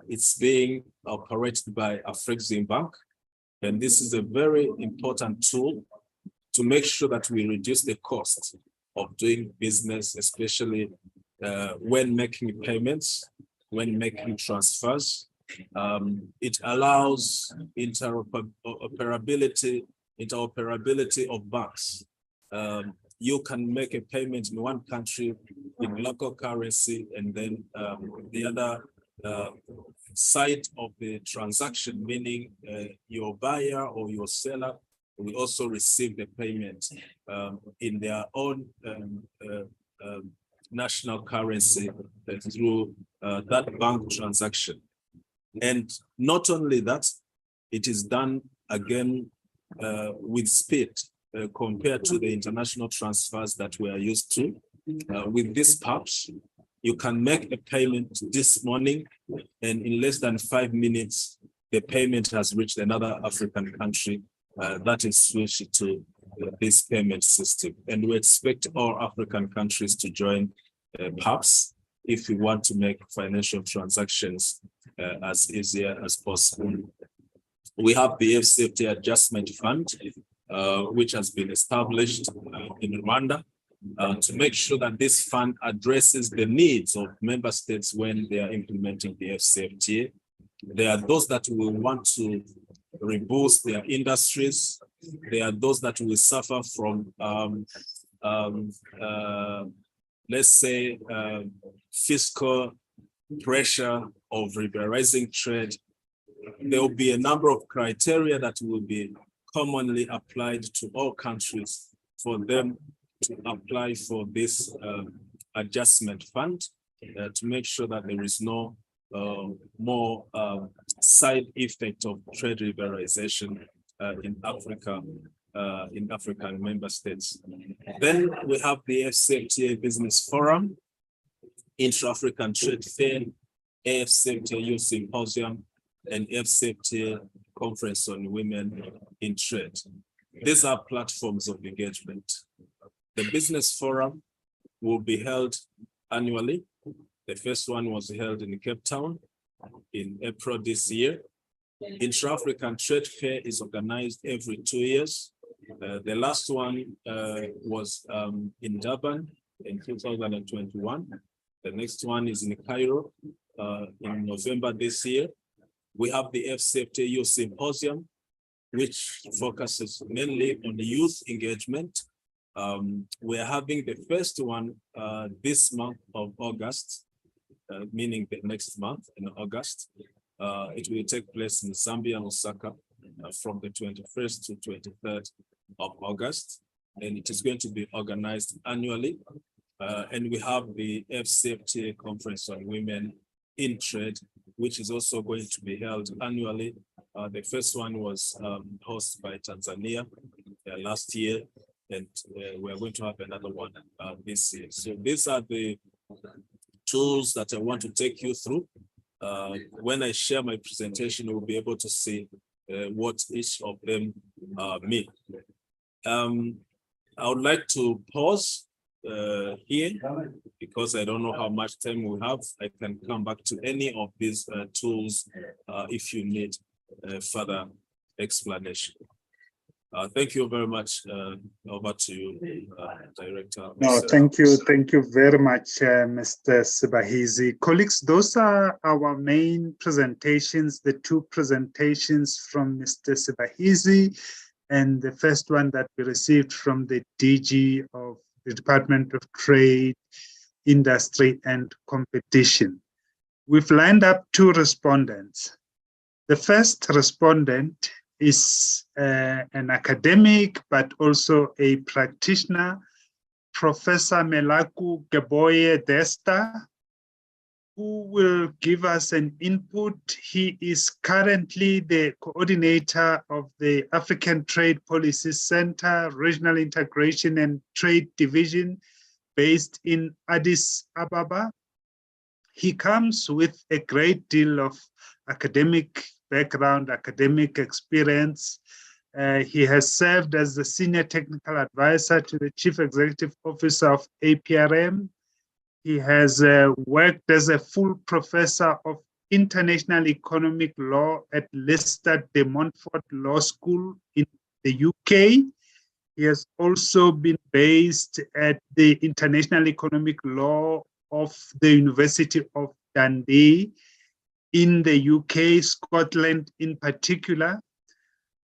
It's being operated by Afrexim Bank. And this is a very important tool to make sure that we reduce the cost of doing business, especially when making payments, when making transfers. It allows interoperability of banks. you can make a payment in one country in local currency, and then the other side of the transaction, meaning your buyer or your seller, will also receive the payment in their own national currency through that bank transaction. And not only that, it is done again with speed compared to the international transfers that we are used to. With this PAPS, you can make a payment this morning, and in less than 5 minutes, the payment has reached another African country that is switched to this payment system. And we expect all African countries to join PAPS if we want to make financial transactions as easier as possible. We have the FCFT Adjustment Fund, which has been established in Rwanda to make sure that this fund addresses the needs of member states when they are implementing the FCFTA. There are those that will want to reboost their industries. There are those that will suffer from, let's say, fiscal pressure of liberalizing trade. There will be a number of criteria that will be commonly applied to all countries for them to apply for this adjustment fund to make sure that there is no more side effect of trade liberalization in Africa, in African member states. Then we have the FCFTA Business Forum, Intra-African Trade Fair, AFCFTA Youth Symposium, and FCFTA Conference on Women in Trade. These are platforms of engagement. The Business Forum will be held annually. The first one was held in Cape Town in April this year. Intra-African Trade Fair is organized every 2 years. The last one was in Durban in 2021. The next one is in Cairo in November this year. We have the FCFTA Youth Symposium, which focuses mainly on youth engagement. We are having the first one this month of August, meaning the next month in August. It will take place in Zambia, Lusaka, from the 21st to 23rd of August. And it is going to be organized annually. And we have the FCFTA Conference on Women in Trade, which is also going to be held annually. The first one was hosted by Tanzania last year, and we're going to have another one this year. So these are the tools that I want to take you through. When I share my presentation, you'll be able to see what each of them mean. I would like to pause here because I don't know how much time we have. I can come back to any of these tools if you need further explanation. Thank you very much. Over to you, Director.
No, thank you. Thank you very much, Mr. Sibahizi. Colleagues, those are our main presentations, the two presentations from Mr. Sibahizi, and the first one that we received from the DG of the Department of Trade, Industry and Competition. We've lined up two respondents. The first respondent is an academic, but also a practitioner, Professor Melaku Geboye Desta, who will give us an input. He is currently the coordinator of the African Trade Policy Center, Regional Integration and Trade Division based in Addis Ababa. He comes with a great deal of academic background, academic experience. He has served as the Senior Technical Advisor to the Chief Executive Officer of APRM. He has worked as a full professor of international economic law at Leicester de Montfort Law School in the UK. He has also been based at the International Economic Law of the University of Dundee in the UK, Scotland in particular.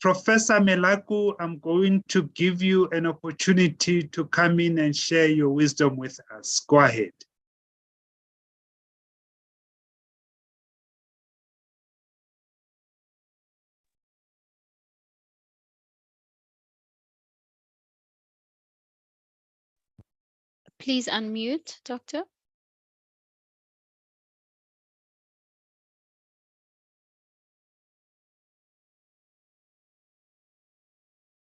Professor Melaku, I'm going to give you an opportunity to come in and share your wisdom with us. Go ahead.
Please unmute, Doctor.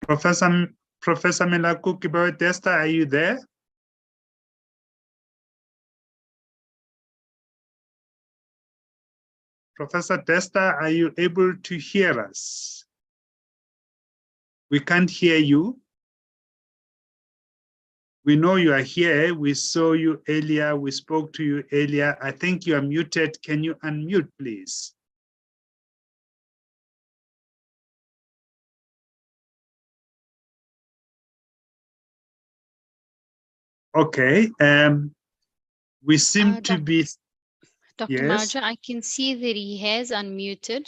Professor Melaku Kibawe-Desta, are you there? Professor Desta, are you able to hear us? We can't hear you. We know you are here. We saw you earlier. We spoke to you earlier. I think you are muted. Can you unmute, please? Okay. We seem to be.
Dr.
Yes.
Marja, I can see that he has unmuted.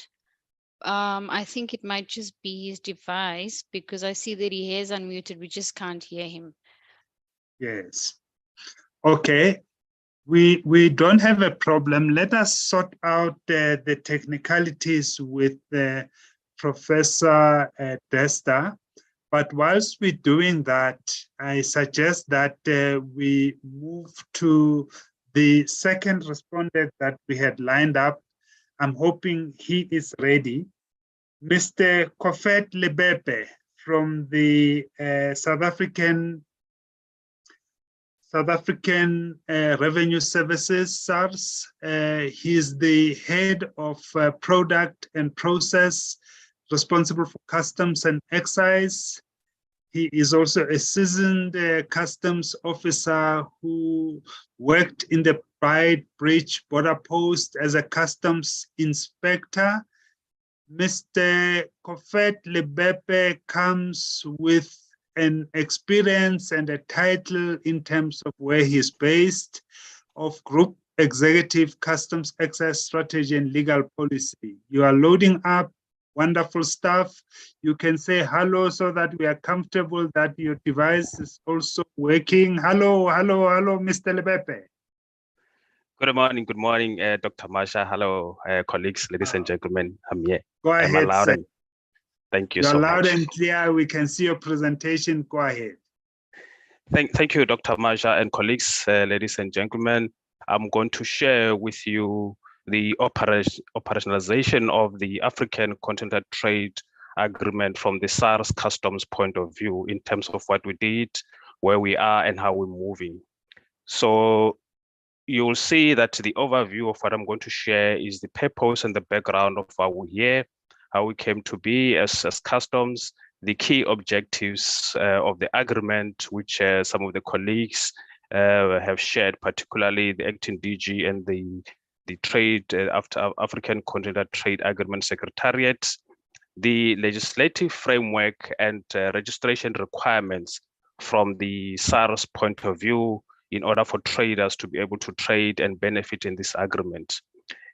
I think it might just be his device because I see that he has unmuted. We just can't hear him.
Yes. Okay. We don't have a problem. Let us sort out the technicalities with Professor Desta. But whilst we're doing that, I suggest that we move to the second respondent that we had lined up. I'm hoping he is ready. Mr. Kofet Lebepe from the South African Revenue Services, SARS. He's the head of product and process responsible for customs and excise. He is also a seasoned customs officer who worked in the Bridge border post as a customs inspector. Mr. Kofet Lebepe comes with an experience and a title in terms of where he's based, of Group Executive Customs Excise Strategy and Legal Policy. You are loading up wonderful stuff. You can say hello so that we are comfortable that your device is also working. Hello, hello, hello, Mr. Lebepe.
Good morning, Dr. Marsha. Hello, colleagues, ladies and gentlemen. I'm here.
Go ahead, sir.
Thank you
You're
so
loud
much.
and clear. We can see your presentation. Go ahead.
Thank you, Dr. Marsha and colleagues, ladies and gentlemen. I'm going to share with you the operationalization of the African Continental Trade Agreement from the SARS customs point of view in terms of what we did, where we are, and how we're moving. So you'll see that the overview of what I'm going to share is the purpose and the background of how we're here, how we came to be as customs, the key objectives of the agreement, which some of the colleagues have shared, particularly the acting DG and the trade African Continental Trade Agreement Secretariat, the legislative framework and registration requirements from the SARS point of view in order for traders to be able to trade and benefit in this agreement.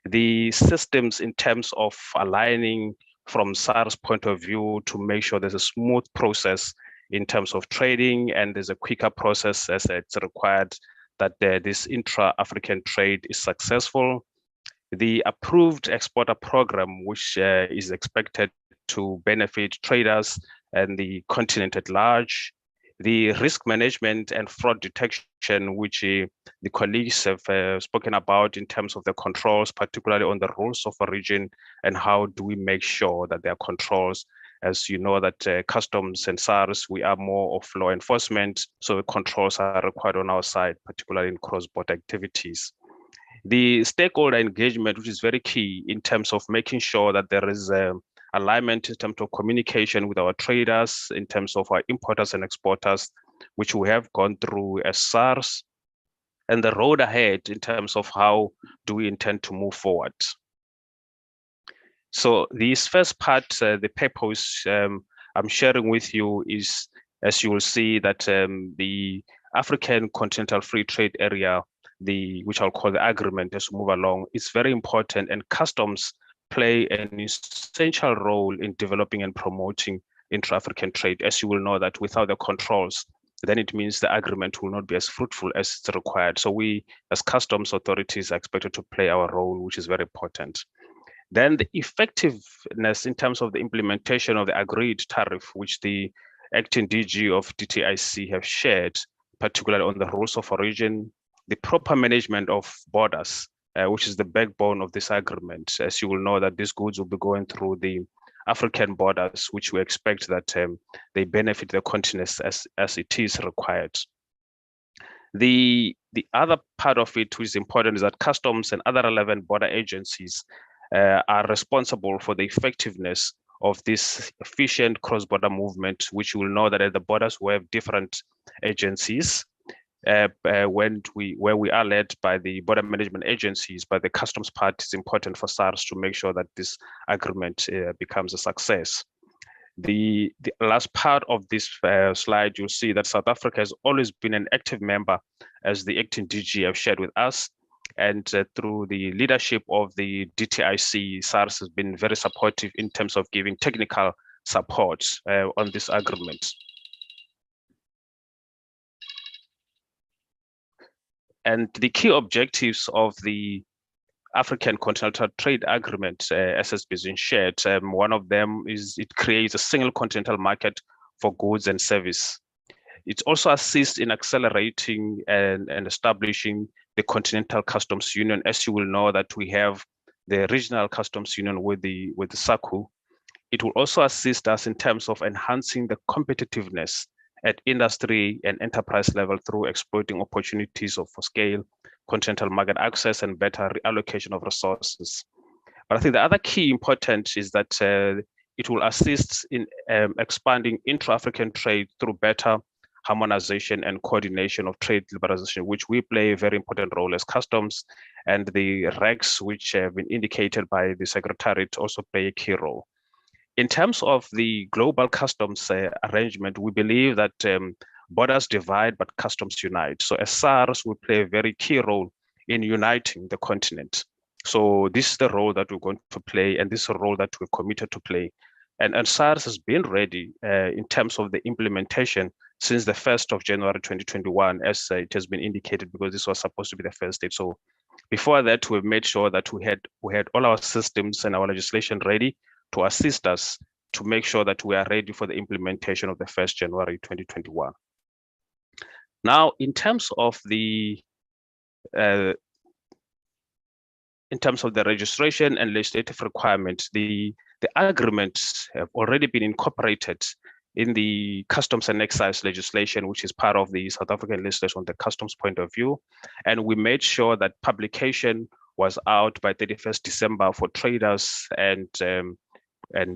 The systems in terms of aligning from SARS point of view to make sure there's a smooth process in terms of trading and there's a quicker process as it's required that this intra-African trade is successful. The approved exporter program, which is expected to benefit traders and the continent at large, the risk management and fraud detection, which the colleagues have spoken about in terms of the controls, particularly on the rules of origin, and how do we make sure that there are controls. As you know that customs and SARS, we are more of law enforcement, so the controls are required on our side, particularly in cross-border activities. The stakeholder engagement, which is very key in terms of making sure that there is alignment in terms of communication with our traders, in terms of our importers and exporters, which we have gone through as SARS, and the road ahead in terms of how do we intend to move forward. So this first part, the purpose I'm sharing with you is, as you will see, that the African Continental Free Trade Area, which I'll call the agreement as we move along, is very important, and customs play an essential role in developing and promoting intra-African trade. As you will know that without the controls, then it means the agreement will not be as fruitful as it's required. So we, as customs authorities, are expected to play our role, which is very important. Then the effectiveness in terms of the implementation of the agreed tariff, which the acting DG of DTIC have shared, particularly on the rules of origin, the proper management of borders, which is the backbone of this agreement. As you will know that these goods will be going through the African borders, which we expect that they benefit the continent as it is required. The other part of it, which is important, is that customs and other relevant border agencies are responsible for the effectiveness of this efficient cross-border movement, which you will know that at the borders we have different agencies where we are led by the border management agencies, but the customs part is important for SARS to make sure that this agreement becomes a success. The last part of this slide, you'll see that South Africa has always been an active member, as the acting DG have shared with us. And through the leadership of the DTIC, SARS has been very supportive in terms of giving technical support on this agreement. And the key objectives of the African Continental Trade Agreement, as has been shared, one of them is it creates a single continental market for goods and service. It also assists in accelerating and establishing the Continental Customs Union. As you will know that we have the regional customs union with the SACU. It will also assist us in terms of enhancing the competitiveness at industry and enterprise level through exploiting opportunities for scale, continental market access, and better reallocation of resources. But I think the other key important is that it will assist in expanding intra-African trade through better harmonization and coordination of trade liberalization, which we play a very important role as customs, and the regs, which have been indicated by the Secretariat, also play a key role. In terms of the global customs arrangement, we believe that borders divide, but customs unite. So as SARS, we play a very key role in uniting the continent. So this is the role that we're going to play, and this is a role that we're committed to play. And SARS has been ready in terms of the implementation since the 1st of January 2021, as it has been indicated, because this was supposed to be the first date. So before that, we've made sure that we had all our systems and our legislation ready to assist us to make sure that we are ready for the implementation of the 1st January 2021. Now, in terms of the registration and legislative requirements, the agreements have already been incorporated in the customs and excise legislation, which is part of the South African legislation on the customs point of view. And we made sure that publication was out by 31st December for traders and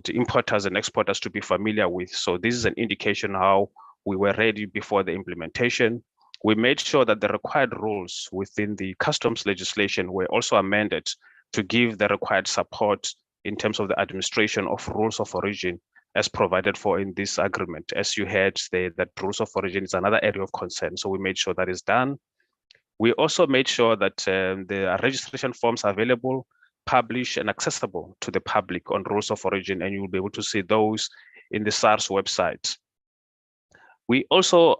importers and exporters to be familiar with. So this is an indication how we were ready before the implementation. We made sure that the required rules within the customs legislation were also amended to give the required support in terms of the administration of rules of origin as provided for in this agreement. As you heard, that rules of origin is another area of concern. So we made sure that is done. We also made sure that the registration forms are available, published and accessible to the public on rules of origin, and you'll be able to see those in the SARS website. We also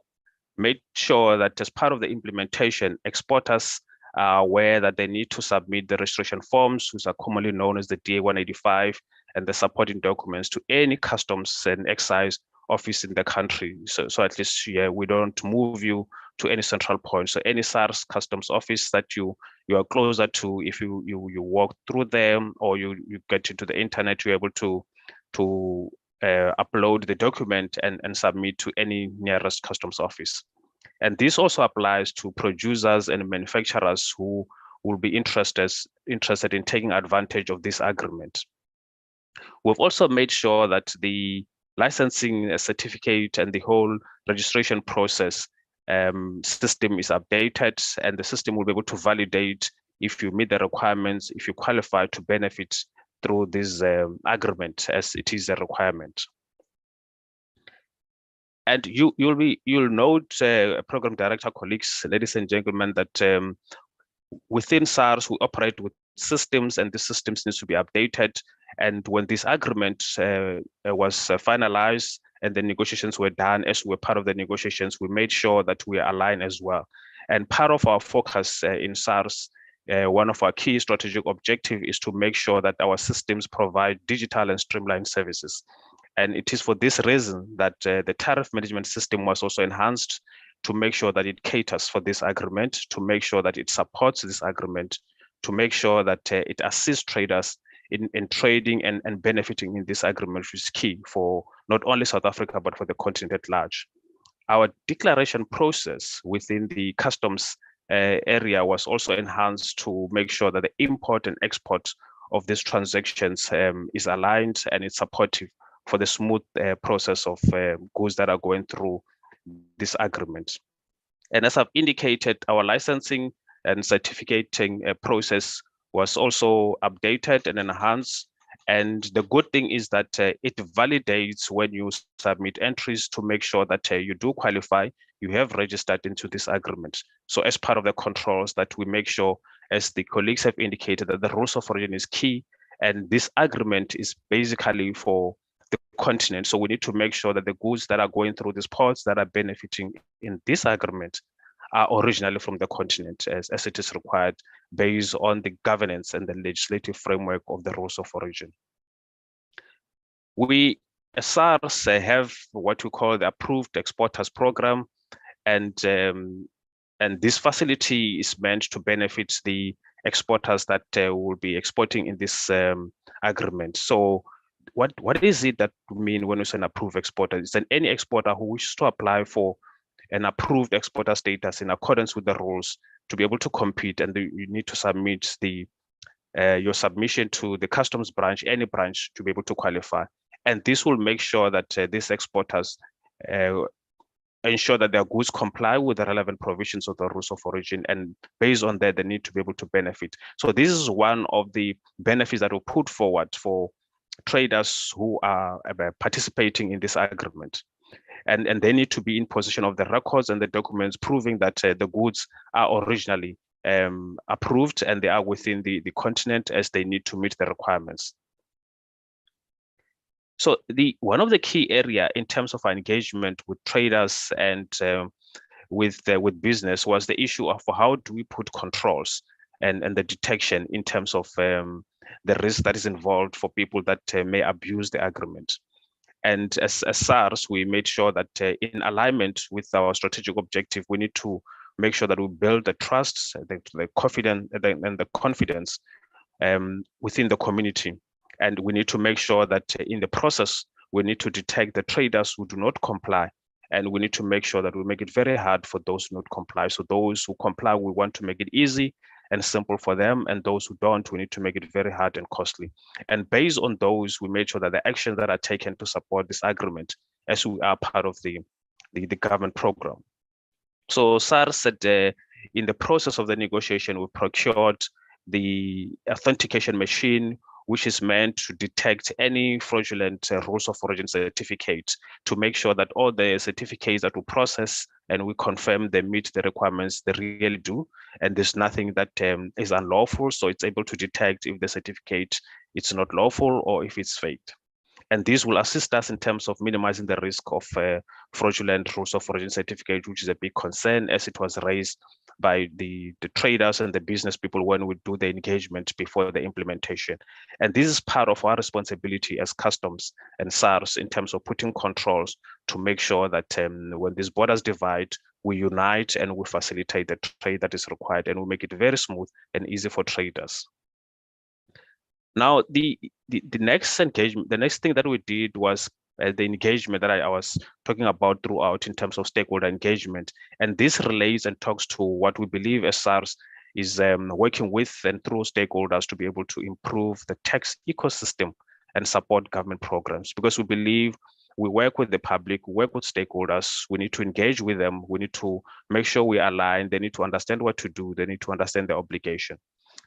made sure that as part of the implementation, exporters are aware that they need to submit the registration forms, which are commonly known as the DA-185, and the supporting documents to any customs and excise office in the country. So at least we don't move you to any central point. So any SARS customs office that you are closer to, if you walk through them or you get into the internet, you're able to upload the document and submit to any nearest customs office. And this also applies to producers and manufacturers who will be interested in taking advantage of this agreement. We've also made sure that the licensing certificate and the whole registration process system is updated, and the system will be able to validate if you meet the requirements, if you qualify to benefit through this agreement, as it is a requirement. And you'll note, program director colleagues, ladies and gentlemen, that within SARS, we operate with systems, and the systems needs to be updated. And when this agreement was finalized and the negotiations were done, as we were part of the negotiations, we made sure that we are aligned as well. And part of our focus in SARS, one of our key strategic objectives is to make sure that our systems provide digital and streamlined services. And it is for this reason that the tariff management system was also enhanced to make sure that it caters for this agreement, to make sure that it supports this agreement, to make sure that it assists traders in trading and benefiting in this agreement, which is key for not only South Africa, but for the continent at large. Our declaration process within the customs area was also enhanced to make sure that the import and export of these transactions is aligned and it's supportive for the smooth process of goods that are going through this agreement. And as I've indicated, our licensing and certificating process was also updated and enhanced. And the good thing is that it validates when you submit entries to make sure that you do qualify, you have registered into this agreement. So as part of the controls that we make sure, as the colleagues have indicated, that the rules of origin is key. And this agreement is basically for the continent. So we need to make sure that the goods that are going through these ports that are benefiting in this agreement are originally from the continent, as it is required based on the governance and the legislative framework of the rules of origin. We, as SARS, have what we call the Approved Exporters Program, and this facility is meant to benefit the exporters that will be exporting in this agreement. So what is it that we mean when we say an approved exporter? It's any exporter who wishes to apply for an approved exporter status in accordance with the rules to be able to compete, and you need to submit your submission to the customs branch, any branch, to be able to qualify. And this will make sure that these exporters ensure that their goods comply with the relevant provisions of the rules of origin, and based on that, they need to be able to benefit. So this is one of the benefits that we put forward for traders who are participating in this agreement. And they need to be in possession of the records and the documents proving that the goods are originally approved and they are within the continent, as they need to meet the requirements. So one of the key area in terms of our engagement with traders and with business was the issue of how do we put controls and the detection in terms of the risk that is involved for people that may abuse the agreement. And as SARS, we made sure that in alignment with our strategic objective, we need to make sure that we build the trust, the confidence, and the confidence within the community. And we need to make sure that in the process, we need to detect the traders who do not comply. And we need to make sure that we make it very hard for those who not comply. So those who comply, we want to make it easy and simple for them. And those who don't, we need to make it very hard and costly. And based on those, we made sure that the actions that are taken to support this agreement, as we are part of the government program. So SARS said in the process of the negotiation, we procured the authentication machine, which is meant to detect any fraudulent rules of origin certificate, to make sure that all the certificates that we process and we confirm they meet the requirements, they really do, and there's nothing that is unlawful. So it's able to detect if the certificate is not lawful or if it's faked. And this will assist us in terms of minimizing the risk of fraudulent rules of origin certificate, which is a big concern, as it was raised by the traders and the business people when we do the engagement before the implementation. And this is part of our responsibility as customs and SARS in terms of putting controls to make sure that when these borders divide, we unite and we facilitate the trade that is required, and we make it very smooth and easy for traders. Now, the next engagement, the next thing that we did was the engagement that I was talking about throughout in terms of stakeholder engagement. And this relates and talks to what we believe as SARS is working with and through stakeholders to be able to improve the tax ecosystem and support government programs, because we believe we work with the public, we work with stakeholders, we need to engage with them, we need to make sure we align, they need to understand what to do, they need to understand the obligation.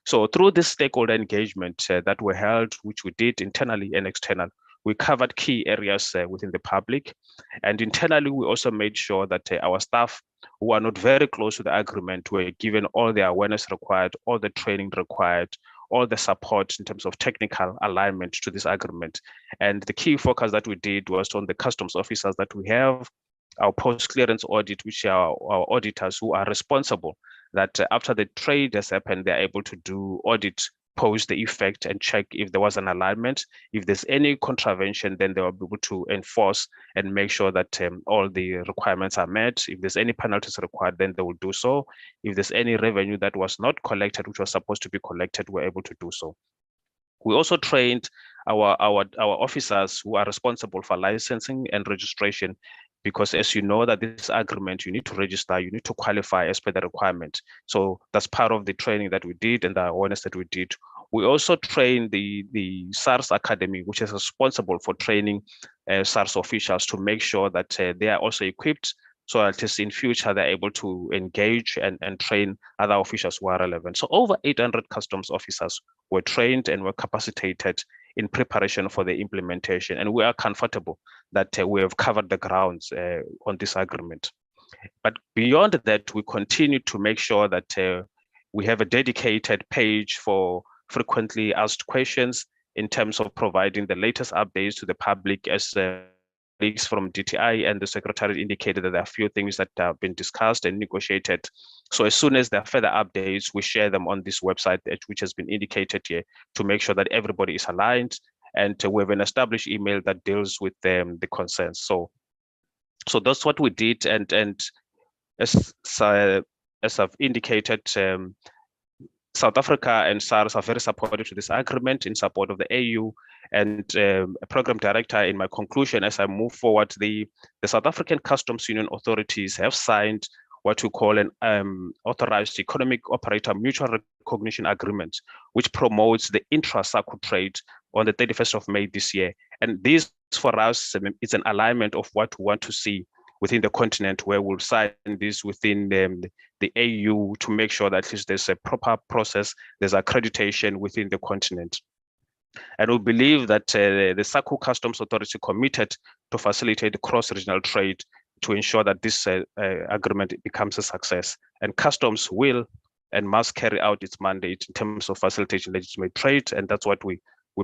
So through this stakeholder engagement that we held, which we did internally and external, We covered key areas within the public, and internally we also made sure that our staff who are not very close to the agreement were given all the awareness required, all the training required, all the support in terms of technical alignment to this agreement. And the key focus that we did was on the customs officers that we have, our post-clearance audit, which are our auditors who are responsible that after the trade has happened, they're able to do audit post the effect and check if there was an alignment. If there's any contravention, then they will be able to enforce and make sure that all the requirements are met. If there's any penalties required, then they will do so. If there's any revenue that was not collected, which was supposed to be collected, we're able to do so. We also trained our officers who are responsible for licensing and registration, because as you know that this agreement, you need to register, you need to qualify as per the requirement. So that's part of the training that we did and the awareness that we did. We also trained the SARS Academy, which is responsible for training SARS officials to make sure that they are also equipped, so at least in future they're able to engage and train other officials who are relevant. So over 800 customs officers were trained and were capacitated in preparation for the implementation. And we are comfortable that we have covered the grounds on this agreement. But beyond that, we continue to make sure that we have a dedicated page for frequently asked questions in terms of providing the latest updates to the public, as colleagues from DTI and the Secretary indicated that there are a few things that have been discussed and negotiated. So as soon as there are further updates, we share them on this website, which has been indicated here, to make sure that everybody is aligned. And we have an established email that deals with the concerns. So that's what we did. And as I've indicated, South Africa and SARS are very supportive to this agreement, in support of the AU, and a program director. In my conclusion, as I move forward, the South African Customs Union authorities have signed what we call an authorized economic operator mutual recognition agreement, which promotes the intra-SACU trade on the 31st of May this year. And this, for us, it's an alignment of what we want to see within the continent, where we'll sign this within the AU to make sure that at least there's a proper process, there's accreditation within the continent. And we believe that the SACU Customs Authority committed to facilitate cross-regional trade to ensure that this agreement becomes a success. And customs will and must carry out its mandate in terms of facilitating legitimate trade, and that's what we're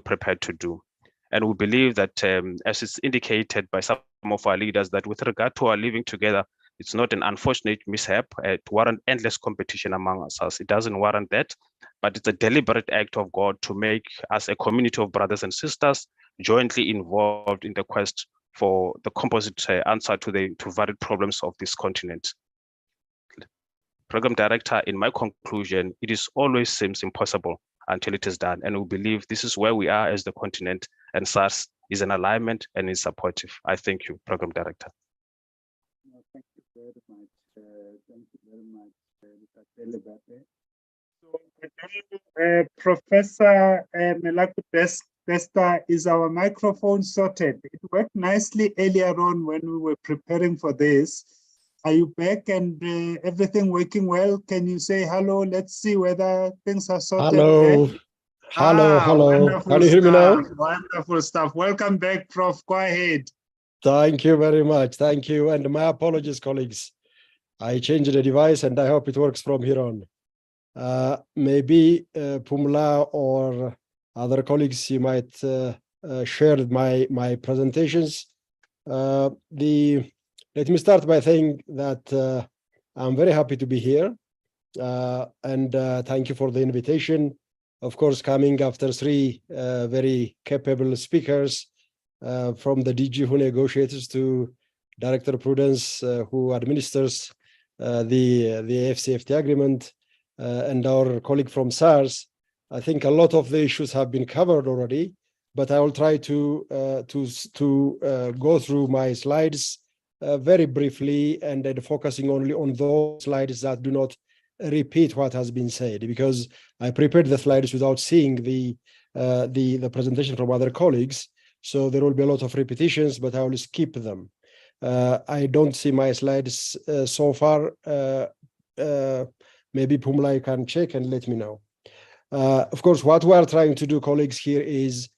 prepared to do. And we believe that, as it's indicated by some of our leaders, that with regard to our living together, it's not an unfortunate mishap to warrant endless competition among us. It doesn't warrant that, but it's a deliberate act of God to make us a community of brothers and sisters jointly involved in the quest for the composite answer to varied problems of this continent. Program Director, in my conclusion, it is always seems impossible until it is done. And we believe this is where we are as the continent, and SARS is in alignment and is supportive. I thank you, Program Director.
Thank you very much. Thank you very much, So, Professor Melaku Desta, is our microphone sorted? It worked nicely earlier on when we were preparing for this. Are you back and everything working well? Can you say hello? Let's see whether things are sorted.
Hello.
Back.
Hello. Can you hear me now?
Wonderful stuff. Welcome back, Prof. Go ahead.
Thank you very much. Thank you. And my apologies, colleagues. I changed the device and I hope it works from here on. Maybe Pumla or other colleagues, you might share my presentations. Let me start by saying that I'm very happy to be here. And thank you for the invitation. Of course, coming after three very capable speakers, from the DG who negotiates to Director Prudence who administers the AFCFTA agreement, and our colleague from SARS. I think a lot of the issues have been covered already, but I will try to go through my slides very briefly, and then focusing only on those slides that do not repeat what has been said, because I prepared the slides without seeing the presentation from other colleagues. So there will be a lot of repetitions, but I will skip them. I don't see my slides so far. Maybe Pumla can check and let me know. Of course, what we are trying to do, colleagues, here is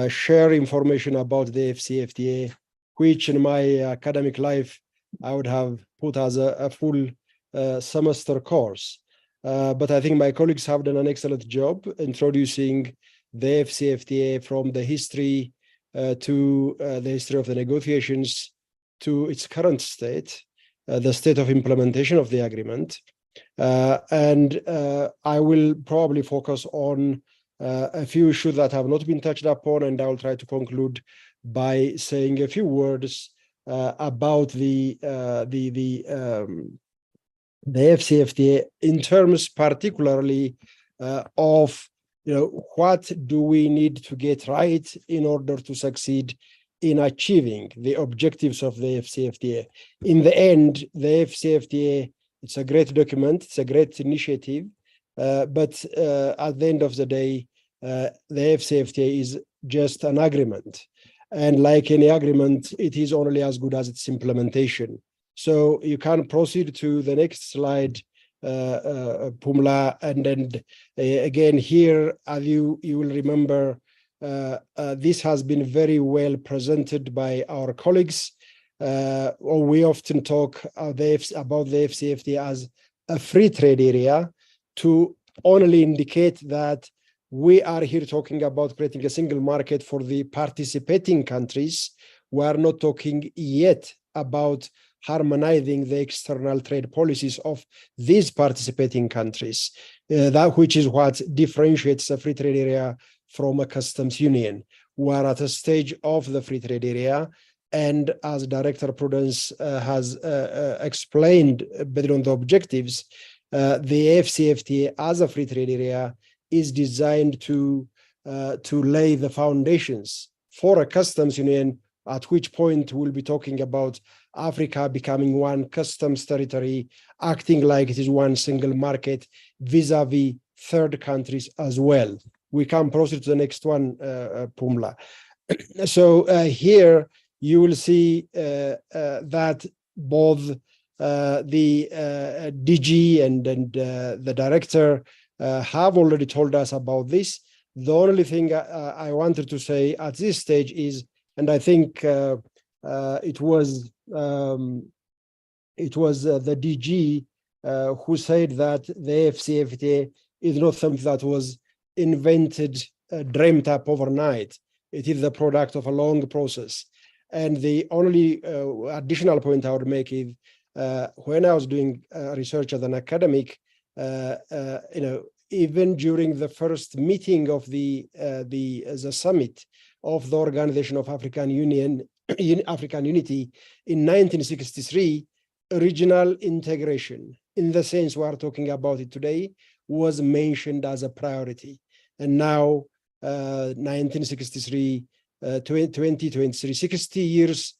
share information about the AFCFTA, which in my academic life, I would have put as a full semester course. But I think my colleagues have done an excellent job introducing the AFCFTA from the history to the history of the negotiations to its current state, the state of implementation of the agreement. And I will probably focus on a few issues that have not been touched upon, and I will try to conclude by saying a few words about the AFCFTA in terms particularly of what do we need to get right in order to succeed in achieving the objectives of the AFCFTA. In the end, the AFCFTA, it's a great document, it's a great initiative, but at the end of the day, the AFCFTA is just an agreement. And like any agreement, it is only as good as its implementation. So you can proceed to the next slide, Pumla, and then again here, as you will remember, this has been very well presented by our colleagues. We often talk about the AFCFTA as a free trade area to only indicate that we are here talking about creating a single market for the participating countries. We are not talking yet about harmonizing the external trade policies of these participating countries, that which is what differentiates a free trade area from a customs union. We're at a stage of the free trade area, and as Director Prudence has explained better on the objectives, the AFCFTA as a free trade area is designed to lay the foundations for a customs union, at which point we'll be talking about Africa becoming one customs territory, acting like it is one single market vis-a-vis third countries as well. We can proceed to the next one, Pumla. So here you will see that both the DG and the director have already told us about this. The only thing I wanted to say at this stage is, and I think it was the DG who said that the AFCFTA is not something that was invented, dreamt up overnight. It is the product of a long process. And the only additional point I would make is when I was doing research as an academic, even during the first meeting of the summit of the Organization of African Union, African Unity in 1963, regional integration, in the sense we are talking about it today, was mentioned as a priority. And now, 1963, 2023, 60 years,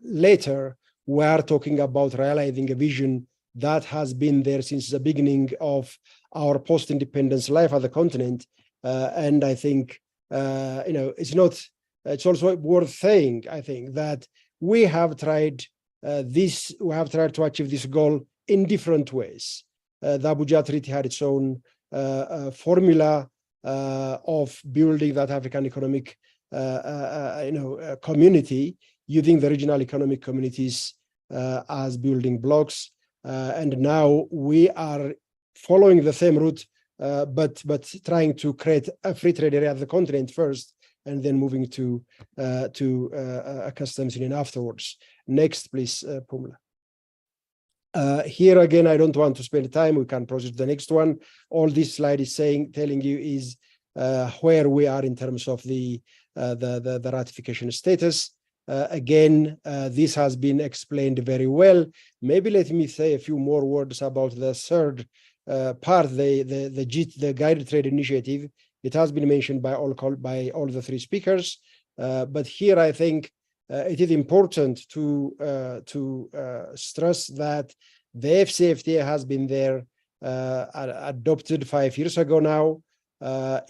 later, we are talking about realizing a vision that has been there since the beginning of our post-independence life at the continent. And I think, it's also worth saying, I think, that we have tried to achieve this goal in different ways. The Abuja Treaty had its own formula of building that African economic community, using the regional economic communities as building blocks. And now we are following the same route, but trying to create a free trade area of the continent first, and then moving to a customs union afterwards. Next, please, Pumla. Here again, I don't want to spend time. We can proceed to the next one. All this slide is telling you is where we are in terms of the ratification status. Again, this has been explained very well. Maybe let me say a few more words about the third part, the guided trade initiative. It has been mentioned by all the three speakers, but here I think it is important to stress that the AFCFTA has been there, adopted 5 years ago now,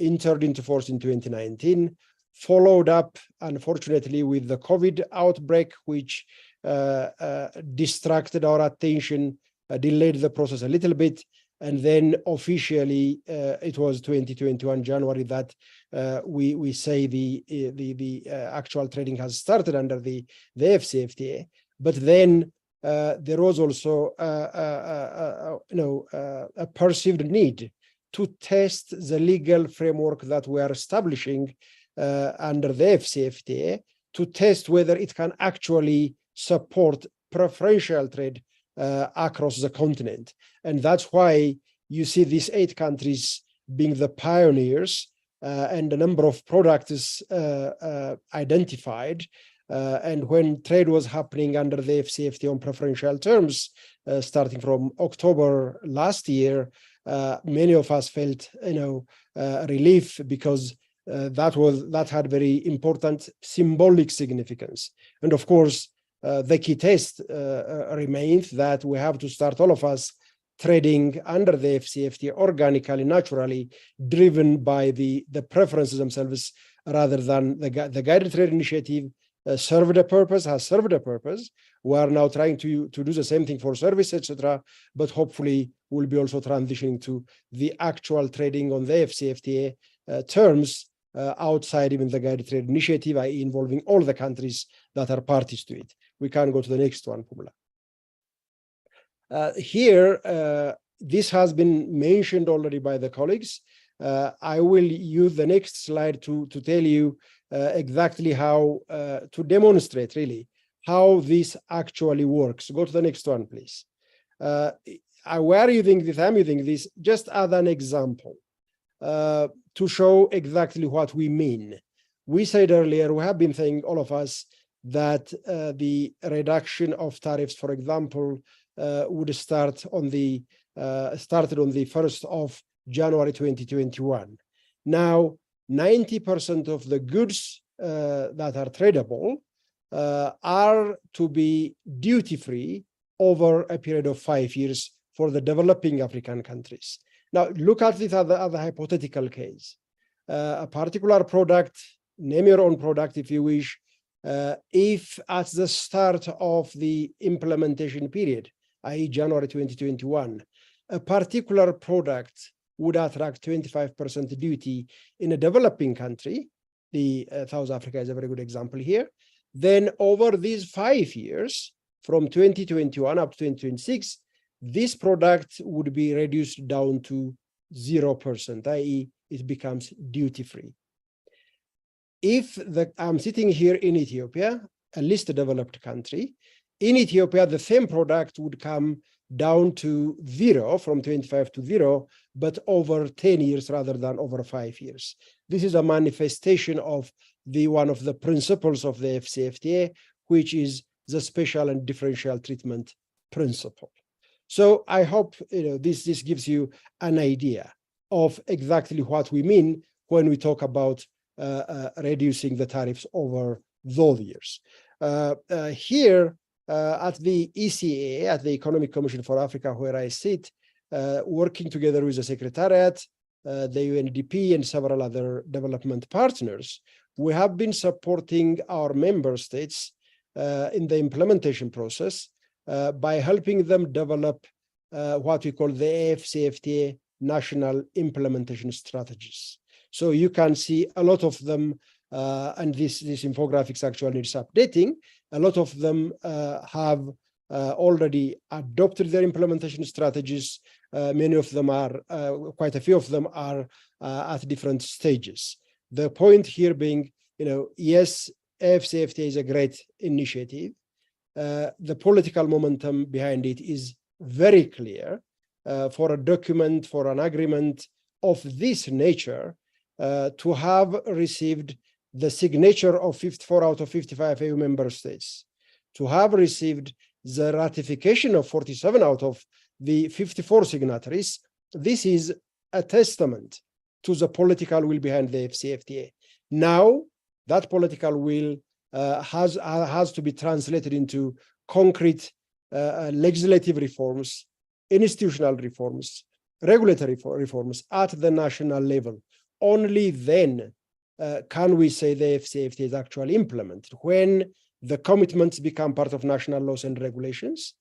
entered into force in 2019, followed up, unfortunately, with the COVID outbreak, which distracted our attention, delayed the process a little bit. And then officially, it was 2021 January that we say the actual trading has started under the FCFTA. But then there was also a perceived need to test the legal framework that we are establishing under the FCFTA, to test whether it can actually support preferential trade across the continent. And that's why you see these 8 countries being the pioneers, and a number of products identified. And when trade was happening under the FCFTA on preferential terms, starting from October last year, many of us felt, relief, because that had very important symbolic significance. And of course, the key test remains that we have to start, all of us, trading under the FCFTA organically, naturally, driven by the preferences themselves, rather than the guided trade initiative served a purpose, has served a purpose. We are now trying to do the same thing for service, etc. But hopefully we'll be also transitioning to the actual trading on the FCFTA terms outside even the guided trade initiative, i.e. involving all the countries that are parties to it. We can go to the next one, Pumla. Here, this has been mentioned already by the colleagues. I will use the next slide to tell you exactly how, to demonstrate really how this actually works. Go to the next one, please. Why are you using this? I'm using this just as an example to show exactly what we mean. We said earlier, we have been saying, all of us, that the reduction of tariffs, for example, would start on the started on the 1st of January 2021. Now, 90% of the goods that are tradable are to be duty-free over a period of 5 years for the developing African countries. Now, look at this other hypothetical case. A particular product, name your own product if you wish, if at the start of the implementation period, i.e. January 2021, a particular product would attract 25% duty in a developing country, the South Africa is a very good example here, then over these 5 years, from 2021 up to 2026, this product would be reduced down to 0%, i.e. it becomes duty-free. If I'm sitting here in Ethiopia, a least developed country, in Ethiopia, the same product would come down to 0, from 25 to 0, but over 10 years rather than over 5 years. This is a manifestation of one of the principles of the FCFTA, which is the special and differential treatment principle. So I hope this gives you an idea of exactly what we mean when we talk about reducing the tariffs over those years. Here at the ECA, at the Economic Commission for Africa, where I sit, working together with the Secretariat, the UNDP, and several other development partners, we have been supporting our member states in the implementation process by helping them develop what we call the AFCFTA national implementation strategies. So you can see a lot of them, and this infographics actually needs updating. A lot of them have already adopted their implementation strategies. Many of them are, quite a few of them are at different stages. The point here being, yes, AFCFTA is a great initiative. The political momentum behind it is very clear. For a document, for an agreement of this nature, to have received the signature of 54 out of 55 EU member states, to have received the ratification of 47 out of the 54 signatories, this is a testament to the political will behind the FCFTA. Now, that political will has to be translated into concrete legislative reforms, institutional reforms, regulatory reforms at the national level. Only then can we say the FCFTA is actually implemented, when the commitments become part of national laws and regulations,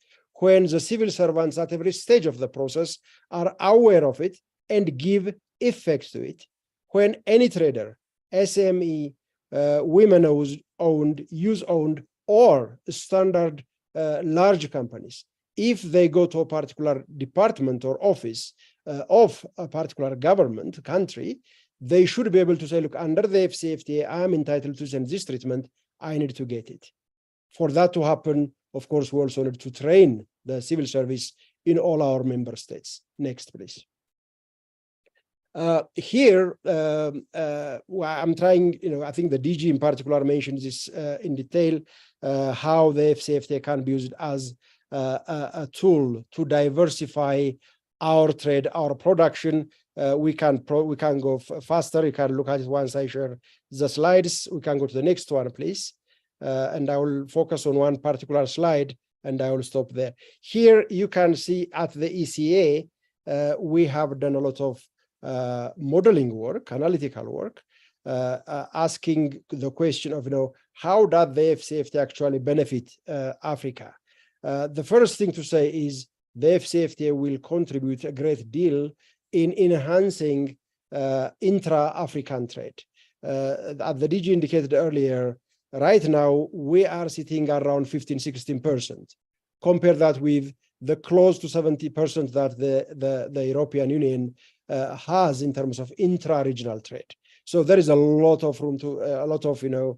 when the civil servants at every stage of the process are aware of it and give effect to it. When any trader, SME, women-owned, youth-owned, or standard large companies, if they go to a particular department or office of a particular government country, they should be able to say, look, under the FCFTA, I'm entitled to send this treatment, I need to get it. For that to happen, of course, we also need to train the civil service in all our member states. Next, please. Here, I'm trying, I think the DG in particular mentions this in detail, how the FCFTA can be used as a tool to diversify our trade, our production. We can go faster. You can look at it once I share the slides. We can go to the next one, please. And I will focus on one particular slide, and I will stop there. Here you can see at the ECA, we have done a lot of modeling work, analytical work, asking the question of, how does the FCFTA actually benefit Africa? The first thing to say is the FCFTA will contribute a great deal in enhancing intra-African trade. As the DG indicated earlier, right now we are sitting around 15–16%. Compare that with the close to 70% that the European Union has in terms of intra-regional trade. So there is a lot of room to,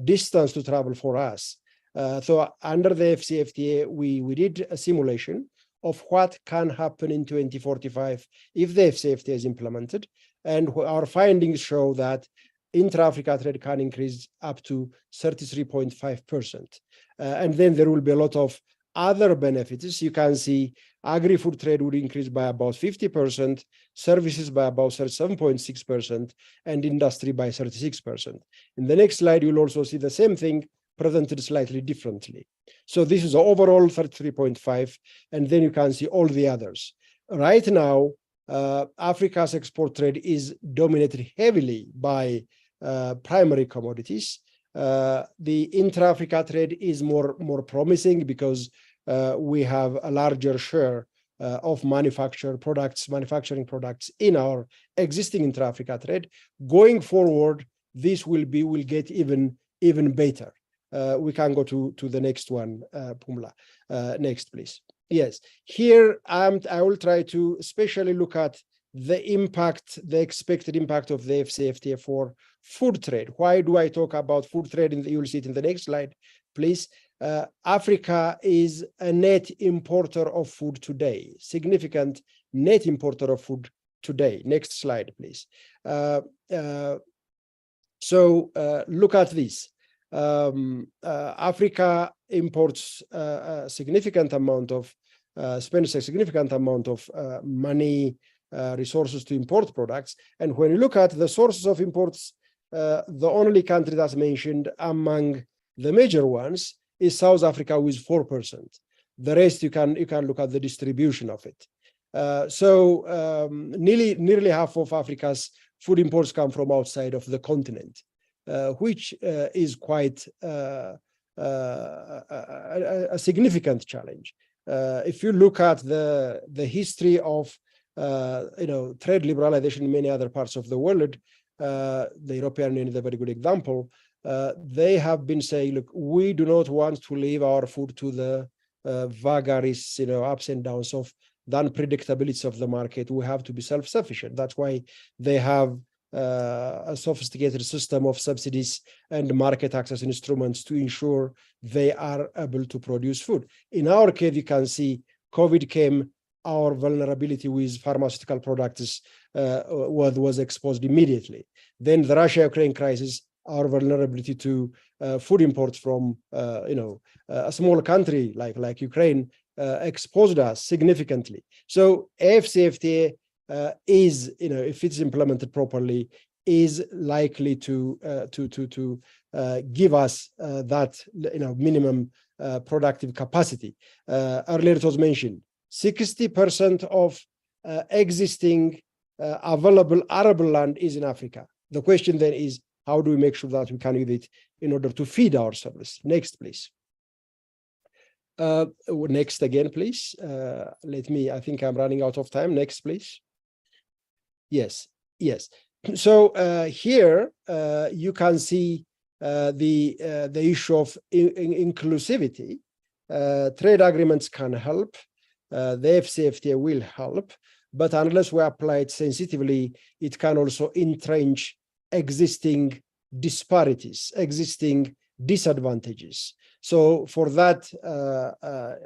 distance to travel for us. So under the FCFTA, we did a simulation of what can happen in 2045 if the FCFTA is implemented. And our findings show that intra-Africa trade can increase up to 33.5%. And then there will be a lot of other benefits. You can see agri-food trade would increase by about 50%, services by about 37.6%, and industry by 36%. In the next slide, you'll also see the same thing presented slightly differently. So this is overall 33.5, and then you can see all the others. Right now, Africa's export trade is dominated heavily by primary commodities. The intra-Africa trade is more promising because we have a larger share of manufacturing products in our existing intra-Africa trade. Going forward, this will get even better. We can go to the next one, Pumla. Next, please. Yes, here I will try to especially look at the expected impact of the FCFTA for food trade. Why do I talk about food trade? You'll see it in the next slide, please. Africa is a net importer of food today, significant net importer of food today. Next slide, please. So look at this. Africa imports a significant amount of, spends a significant amount of money, resources to import products. And when you look at the sources of imports, the only country that's mentioned among the major ones is South Africa with 4%. The rest, you can look at the distribution of it. So nearly half of Africa's food imports come from outside of the continent, which is quite a significant challenge. If you look at the history of trade liberalization in many other parts of the world, the European Union is a very good example. They have been saying, look, we do not want to leave our food to the vagaries, ups and downs of the unpredictability of the market. We have to be self-sufficient. That's why they have a sophisticated system of subsidies and market access instruments to ensure they are able to produce food. In our case, you can see COVID came, our vulnerability with pharmaceutical products was exposed immediately. Then the Russia-Ukraine crisis, our vulnerability to food imports from a small country like Ukraine exposed us significantly. So AFCFTA is, if it's implemented properly, is likely to give us that minimum productive capacity. Earlier it was mentioned 60% of existing available arable land is in Africa. The question then is, how do we make sure that we can use it in order to feed ourselves? Next, please. Next again, please. I think I'm running out of time. Next, please. Yes, yes. So here you can see the issue of inclusivity. Trade agreements can help. The FCFTA will help, but unless we apply it sensitively, it can also entrench existing disparities, existing disadvantages. So for that,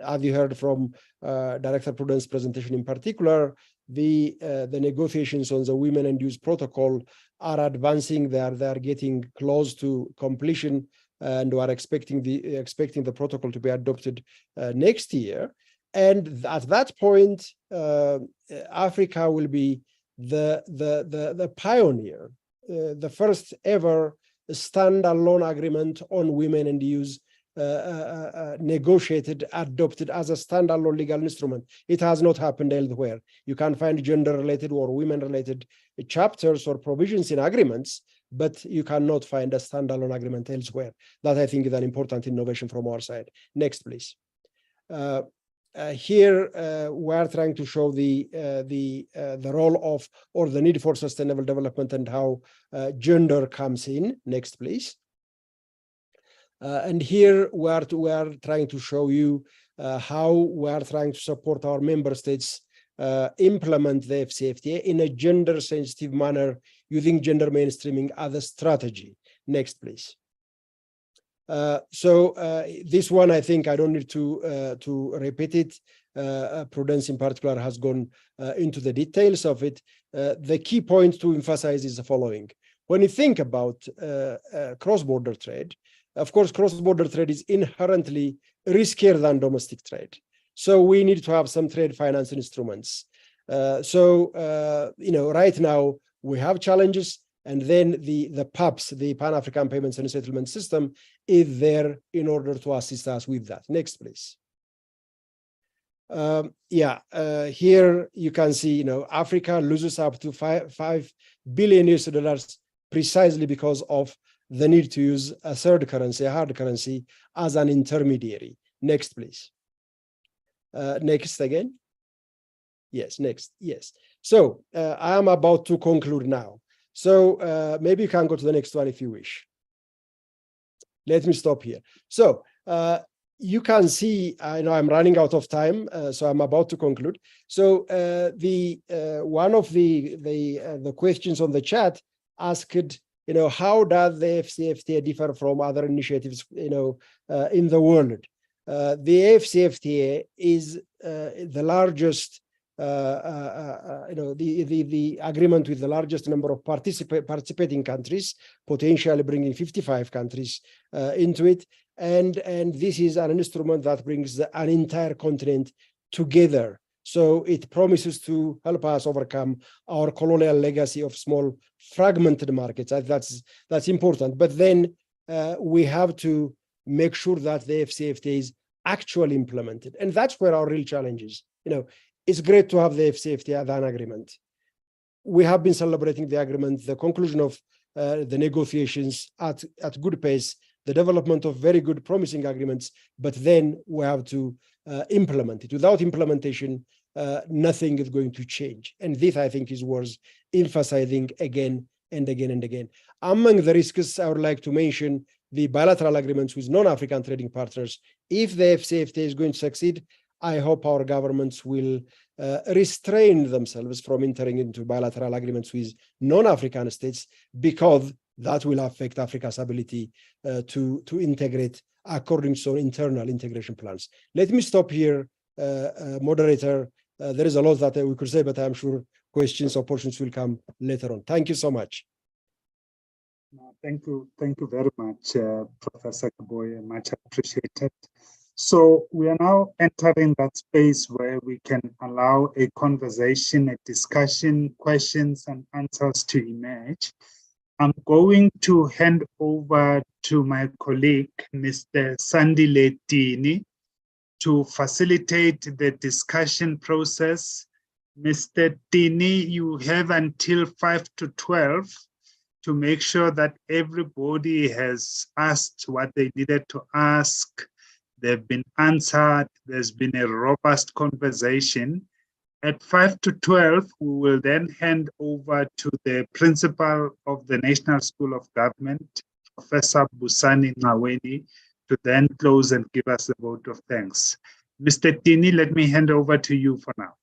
as you heard from Director Prudence presentation in particular, the negotiations on the Women and Youth Protocol are advancing. They are getting close to completion, and we are expecting the protocol to be adopted next year. And at that point, Africa will be the pioneer, the first ever standalone agreement on women and youth negotiated, adopted as a standalone legal instrument. It has not happened elsewhere. You can find gender-related or women-related chapters or provisions in agreements, but you cannot find a standalone agreement elsewhere. That, I think, is an important innovation from our side. Next, please. Here we are trying to show the role of, or the need for, sustainable development and how gender comes in. Next, please. And here we are trying to show you how we are trying to support our member states implement the FCFTA in a gender-sensitive manner using gender mainstreaming as a strategy. Next, please. This one, I think I don't need to repeat it. Prudence in particular has gone into the details of it. The key point to emphasize is the following. When you think about cross-border trade, of course, cross-border trade is inherently riskier than domestic trade. So we need to have some trade finance instruments. Right now we have challenges, and then the PAPS, the Pan-African Payments and Settlement System, is there in order to assist us with that. Next, please. Here you can see, Africa loses up to $5 billion precisely because of the need to use a third currency, a hard currency, as an intermediary. Next, please. Next again. Yes, next. Yes. So I am about to conclude now. So maybe you can go to the next one if you wish. Let me stop here. So you can see, I know I'm running out of time, so I'm about to conclude. So one of the questions on the chat asked, how does the FCFTA differ from other initiatives, in the world? The FCFTA is the largest, the agreement with the largest number of participating countries, potentially bringing 55 countries into it. And this is an instrument that brings an entire continent together. So it promises to help us overcome our colonial legacy of small fragmented markets. That's important. But then we have to make sure that the FCFTA is actually implemented. And that's where our real challenge is. It's great to have the FCFTA as an agreement. We have been celebrating the agreement, the conclusion of the negotiations at good pace, the development of very good, promising agreements, but then we have to implement it. Without implementation, nothing is going to change. And this, I think, is worth emphasizing again and again and again. Among the risks, I would like to mention the bilateral agreements with non-African trading partners. If the FCFTA is going to succeed, I hope our governments will restrain themselves from entering into bilateral agreements with non-African states, because that will affect Africa's ability to integrate according to internal integration plans. Let me stop here, moderator. There is a lot that we could say, but I'm sure questions or portions will come later on. Thank you so much.
Thank you very much, Professor Kaboye, much appreciated. So we are now entering that space where we can allow a conversation, a discussion, questions and answers to emerge. I'm going to hand over to my colleague, Mr. Sandile Dini, to facilitate the discussion process. Mr. Dini, you have until 5 to 12 to make sure that everybody has asked what they needed to ask, They've been answered. There's been a robust conversation. At 5 to 12, we will then hand over to the principal of the National School of Government, Professor Busani Ngaweni, to then close and give us a vote of thanks. Mr. Tini, let me hand over to you for now.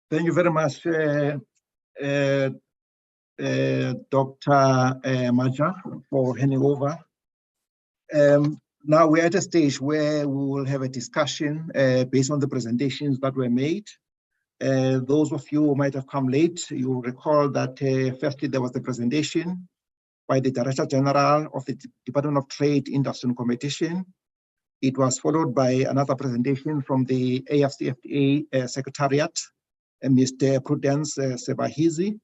Thank you very much, Dr. Maja, for handing over. Now we're at a stage where we will have a discussion based on the presentations that were made. Those of you who might have come late, you will recall that firstly there was the presentation by the Director General of the Department of Trade, Industry and Competition. It was followed by another presentation from the AFCFTA Secretariat, Mr. Prudence Sebahizi.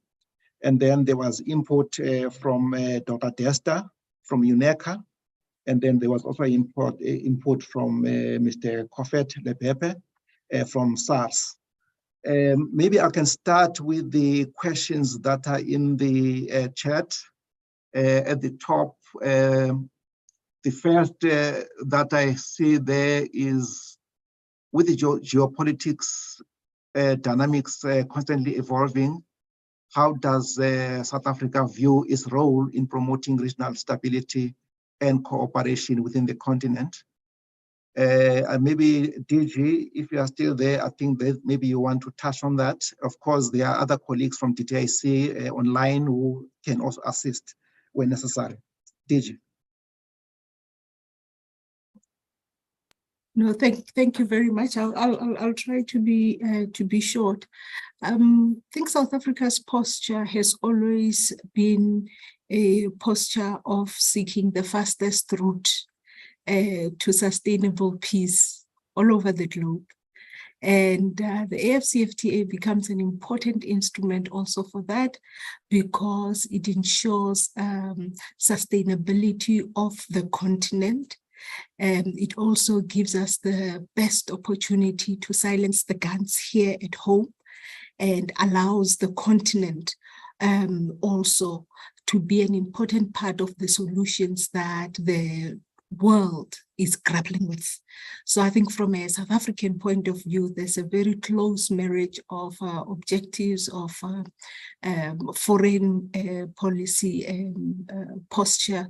And then there was input from Dr. Desta from UNECA. And then there was also input from Mr. Kofet Lepepe from SARS. Maybe I can start with the questions that are in the chat. At the top, the first that I see there is, with the geopolitics dynamics constantly evolving, how does South Africa view its role in promoting regional stability and cooperation within the continent? And maybe DG, if you are still there, I think that maybe you want to touch on that. Of course, there are other colleagues from DTIC online who can also assist when necessary. DG.
No, thank you very much. I'll try to be short. I think South Africa's posture has always been a posture of seeking the fastest route to sustainable peace all over the globe. And the AFCFTA becomes an important instrument also for that, because it ensures sustainability of the continent. And it also gives us the best opportunity to silence the guns here at home, and allows the continent also to be an important part of the solutions that the world is grappling with. So I think from a South African point of view, there's a very close marriage of objectives of foreign policy and posture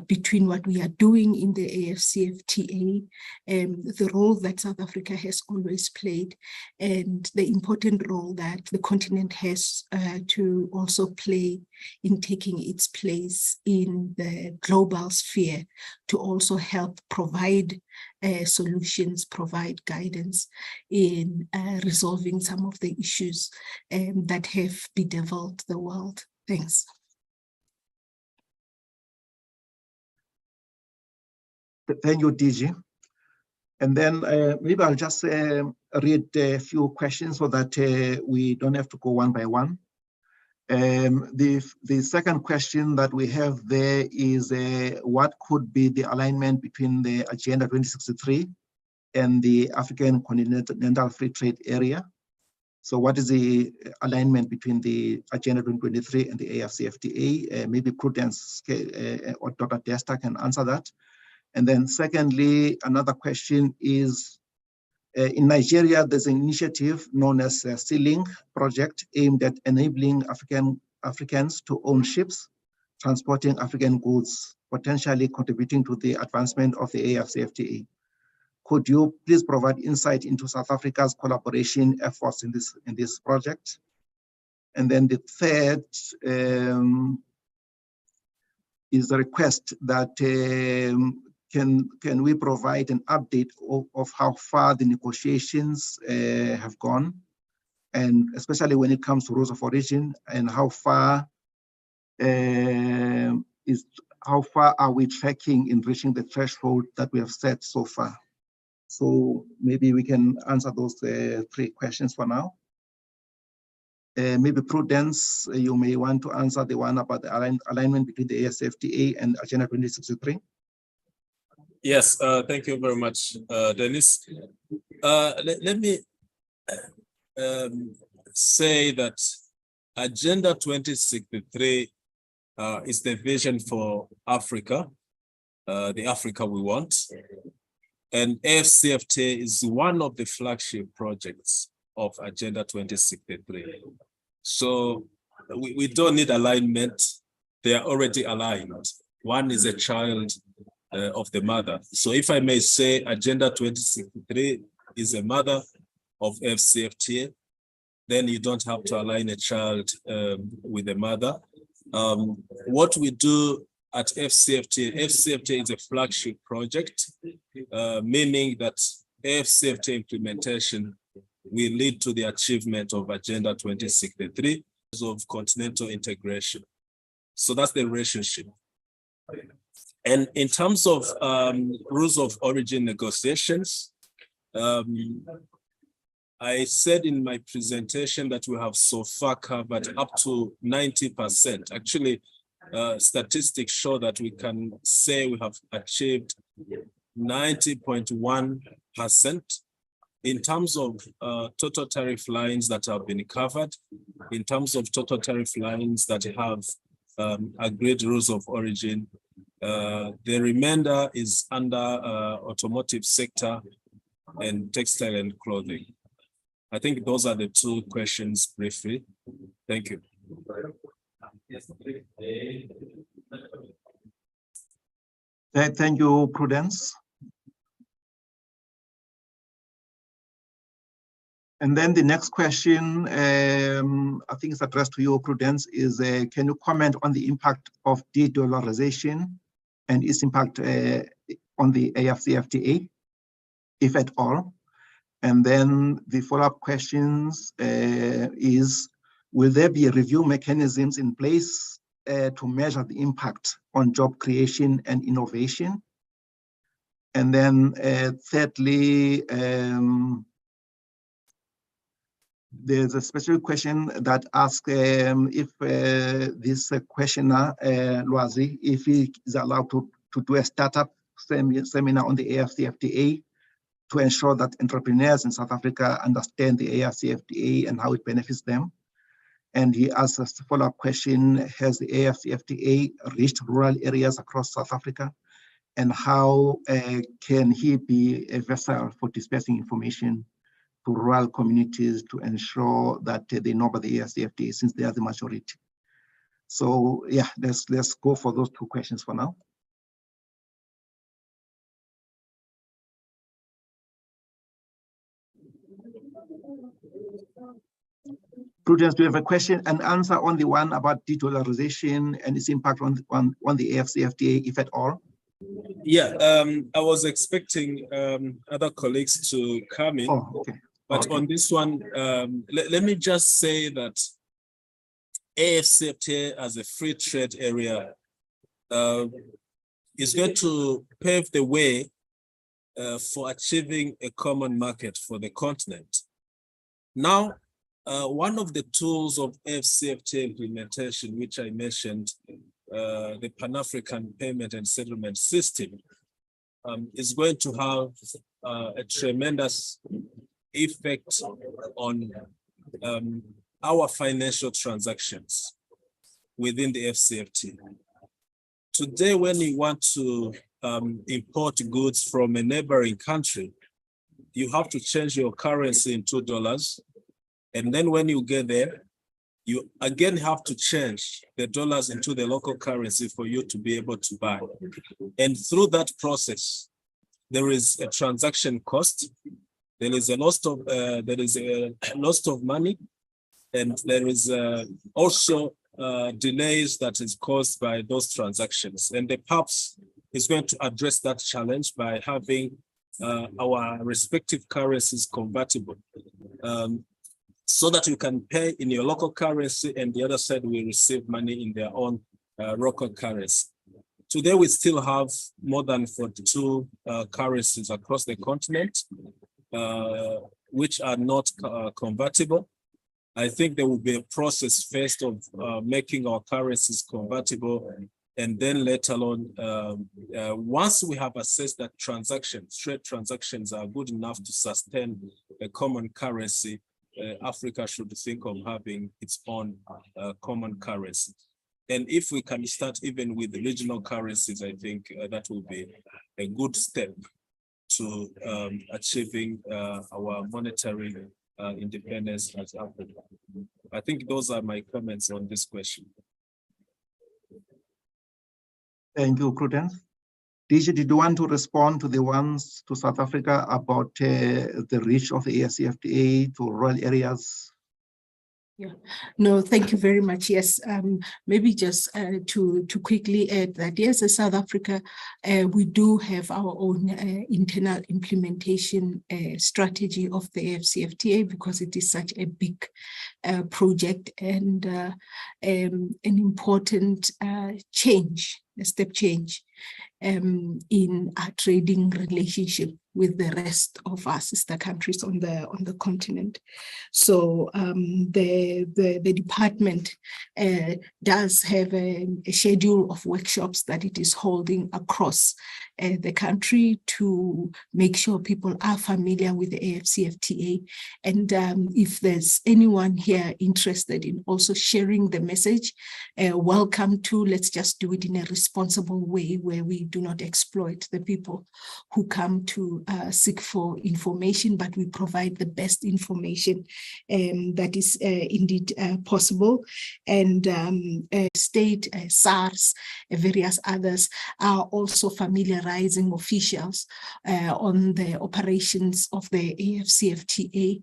between what we are doing in the AFCFTA, the role that South Africa has always played, and the important role that the continent has to also play in taking its place in the global sphere, to also help provide solutions, provide guidance in resolving some of the issues that have bedeviled the world. Thanks.
Thank you, DG. And then maybe I'll just read a few questions so that we don't have to go one by one. The second question that we have there is what could be the alignment between the Agenda 2063 and the African Continental Free Trade Area? So what is the alignment between the Agenda 2023 and the AFCFTA? Maybe Prudence or Dr. Desta can answer that. And then secondly, another question is, in Nigeria, there's an initiative known as a Sea-Link project aimed at enabling Africans to own ships transporting African goods, potentially contributing to the advancement of the AFCFTA. Could you please provide insight into South Africa's collaboration efforts in this project? And then the third is a request that can we provide an update of how far the negotiations have gone, and especially when it comes to rules of origin, and how far are we tracking in reaching the threshold that we have set so far? So maybe we can answer those three questions for now. Maybe Prudence, you may want to answer the one about the alignment between the AFCFTA and Agenda 2063.
Yes, thank you very much, Dennis. Let me say that Agenda 2063 is the vision for Africa, the Africa we want. And AFCFTA is one of the flagship projects of Agenda 2063. So we don't need alignment. They are already aligned. One is a child of the mother. So if I may say, Agenda 2063 is a mother of AFCFTA, then you don't have to align a child with a mother. What we do at FCFTA is a flagship project, meaning that FCFTA implementation will lead to the achievement of Agenda 2063 of continental integration. So that's the relationship. And in terms of rules of origin negotiations, I said in my presentation that we have so far covered up to 90%. Actually, statistics show that we can say we have achieved 90.1% in terms of total tariff lines that have been covered, in terms of total tariff lines that have agreed rules of origin. The remainder is under automotive sector and textile and clothing. I think those are the two questions briefly. Thank you.
Thank you, Prudence. And then the next question, I think it's addressed to you, Prudence, is can you comment on the impact of de-dollarization and its impact on the AFCFTA, if at all? And then the follow-up questions is, will there be review mechanisms in place to measure the impact on job creation and innovation? And then thirdly, there's a special question that asks if this questioner, Lwazi, if he is allowed to do a startup seminar on the AFCFTA to ensure that entrepreneurs in South Africa understand the AFCFTA and how it benefits them. And he asks us the follow-up question, has the AFCFTA reached rural areas across South Africa? And how can he be a vessel for dispersing information to rural communities to ensure that they know about the AFCFTA since they are the majority? So yeah, let's go for those two questions for now. Prudence, do you have a question and answer on the one about de-dollarization and its impact on the AFCFTA, if at all?
Yeah, I was expecting other colleagues to come in, but on this one, let me just say that AFCFTA as a free trade area is going to pave the way for achieving a common market for the continent. Now, one of the tools of AFCFTA implementation, which I mentioned, the Pan-African Payment and Settlement System, is going to have a tremendous effect on our financial transactions within the AFCFTA. Today, when you want to import goods from a neighboring country, you have to change your currency into dollars. And then when you get there, you again have to change the dollars into the local currency for you to be able to buy. And through that process, there is a transaction cost. There is a loss of money, and there is also delays that is caused by those transactions. And the PAPS is going to address that challenge by having our respective currencies convertible, so that you can pay in your local currency and the other side will receive money in their own local currency. Today, we still have more than 42 currencies across the continent, which are not convertible. I think there will be a process first of making our currencies convertible, and then later on, once we have assessed that trade transactions are good enough to sustain a common currency, Africa should think of having its own common currency. And if we can start even with the regional currencies, I think that will be a good step to achieving our monetary independence as Africa. I think those are my comments on this question.
Thank you, Prudence. DG, did you want to respond to the ones to South Africa about the reach of the AFCFTA to rural areas?
Yeah, no, thank you very much. Yes, maybe just to quickly add that, yes, as South Africa, we do have our own internal implementation strategy of the AFCFTA because it is such a big project and an important change, a step change in our trading relationship with the rest of our sister countries on the continent. So the department does have a schedule of workshops that it is holding across the country to make sure people are familiar with the AFCFTA. And if there's anyone here interested in also sharing the message, welcome to. Let's just do it in a responsible way where we do not exploit the people who come to seek for information, but we provide the best information that is indeed possible. And state, SARS, various others are also familiarizing officials on the operations of the AFCFTA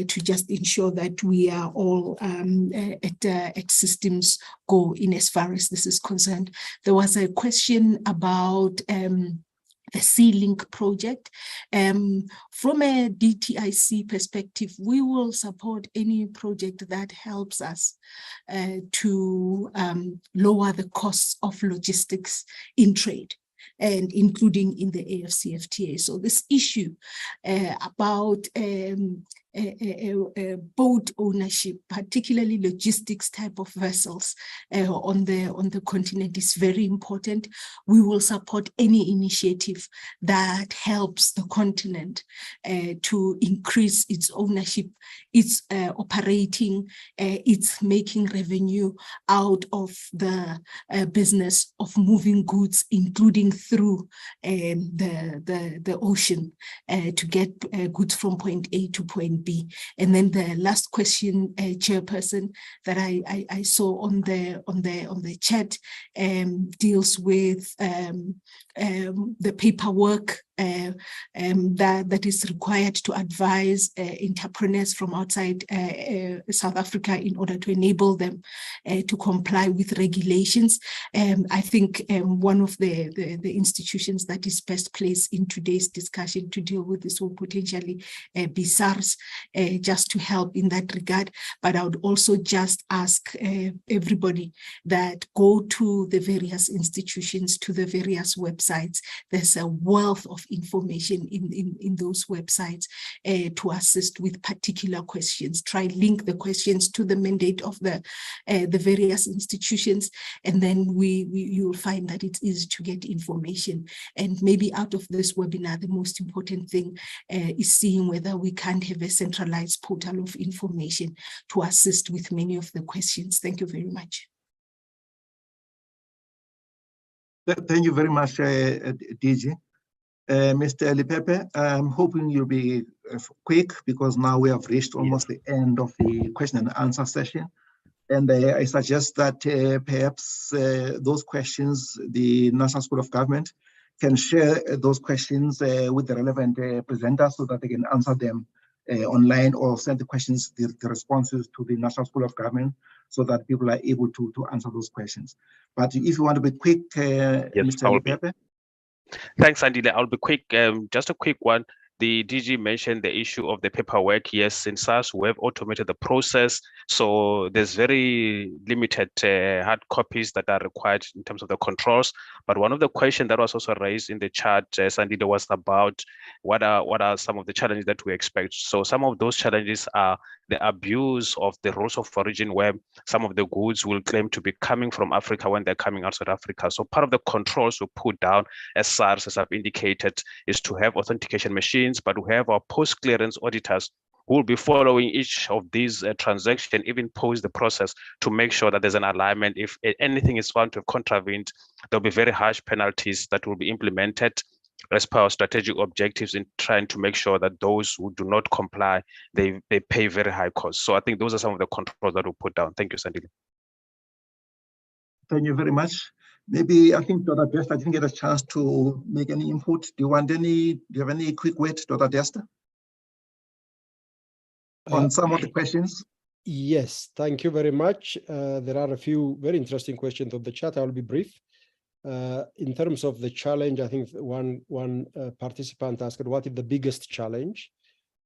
to just ensure that we are all at systems go in as far as this is concerned. There was a question about the C-Link project. From a DTIC perspective, we will support any project that helps us to lower the costs of logistics in trade, and including in the AFCFTA. So this issue about boat ownership, particularly logistics type of vessels on the continent, is very important. We will support any initiative that helps the continent to increase its ownership, its operating, its making revenue out of the business of moving goods, including through the ocean to get goods from point A to point B. And then the last question, Chairperson, that I saw on the chat deals with the paperwork that is required to advise entrepreneurs from outside South Africa in order to enable them to comply with regulations. I think one of the institutions that is best placed in today's discussion to deal with this will potentially be SARS, just to help in that regard. But I would also just ask everybody that go to the various institutions, to the various websites. There's a wealth of information in those websites to assist with particular questions. Try link the questions to the mandate of the various institutions, and then you'll find that it's easy to get information. And maybe out of this webinar, the most important thing is seeing whether we can't have a centralized portal of information to assist with many of the questions. Thank you very much.
Thank you very much, DG. Mr. Lipepe, I'm hoping you'll be quick because now we have reached almost the end of the question and answer session. And I suggest that perhaps those questions, the National School of Government can share those questions with the relevant presenters so that they can answer them online, or send the questions, the responses to the National School of Government so that people are able to answer those questions. But if you want to be quick,
yes,
Mr. Lipepe.
Thanks, Andile. I'll be quick. Just a quick one. The DG mentioned the issue of the paperwork. Yes, in SARS, we have automated the process. So there's very limited hard copies that are required in terms of the controls. But one of the questions that was also raised in the chat, Sandile, was about what are some of the challenges that we expect. So some of those challenges are the abuse of the rules of origin, where some of the goods will claim to be coming from Africa when they're coming outside Africa. So part of the controls we put down as SARS, as I've indicated, is to have authentication machines, but we have our post-clearance auditors We'll be following each of these transactions, even post the process, to make sure that there's an alignment. If anything is found to have contravened, there'll be very harsh penalties that will be implemented as per our strategic objectives in trying to make sure that those who do not comply, they pay very high costs. So I think those are some of the controls that we'll put down. Thank you, Sandile.
Thank you very much. Maybe I think Dr. Desta didn't get a chance to make any input. Do you have any quick word, Dr. Desta? On some of the questions?
Yes, thank you very much. There are a few very interesting questions on the chat. I will be brief. In terms of the challenge, I think one participant asked, what is the biggest challenge?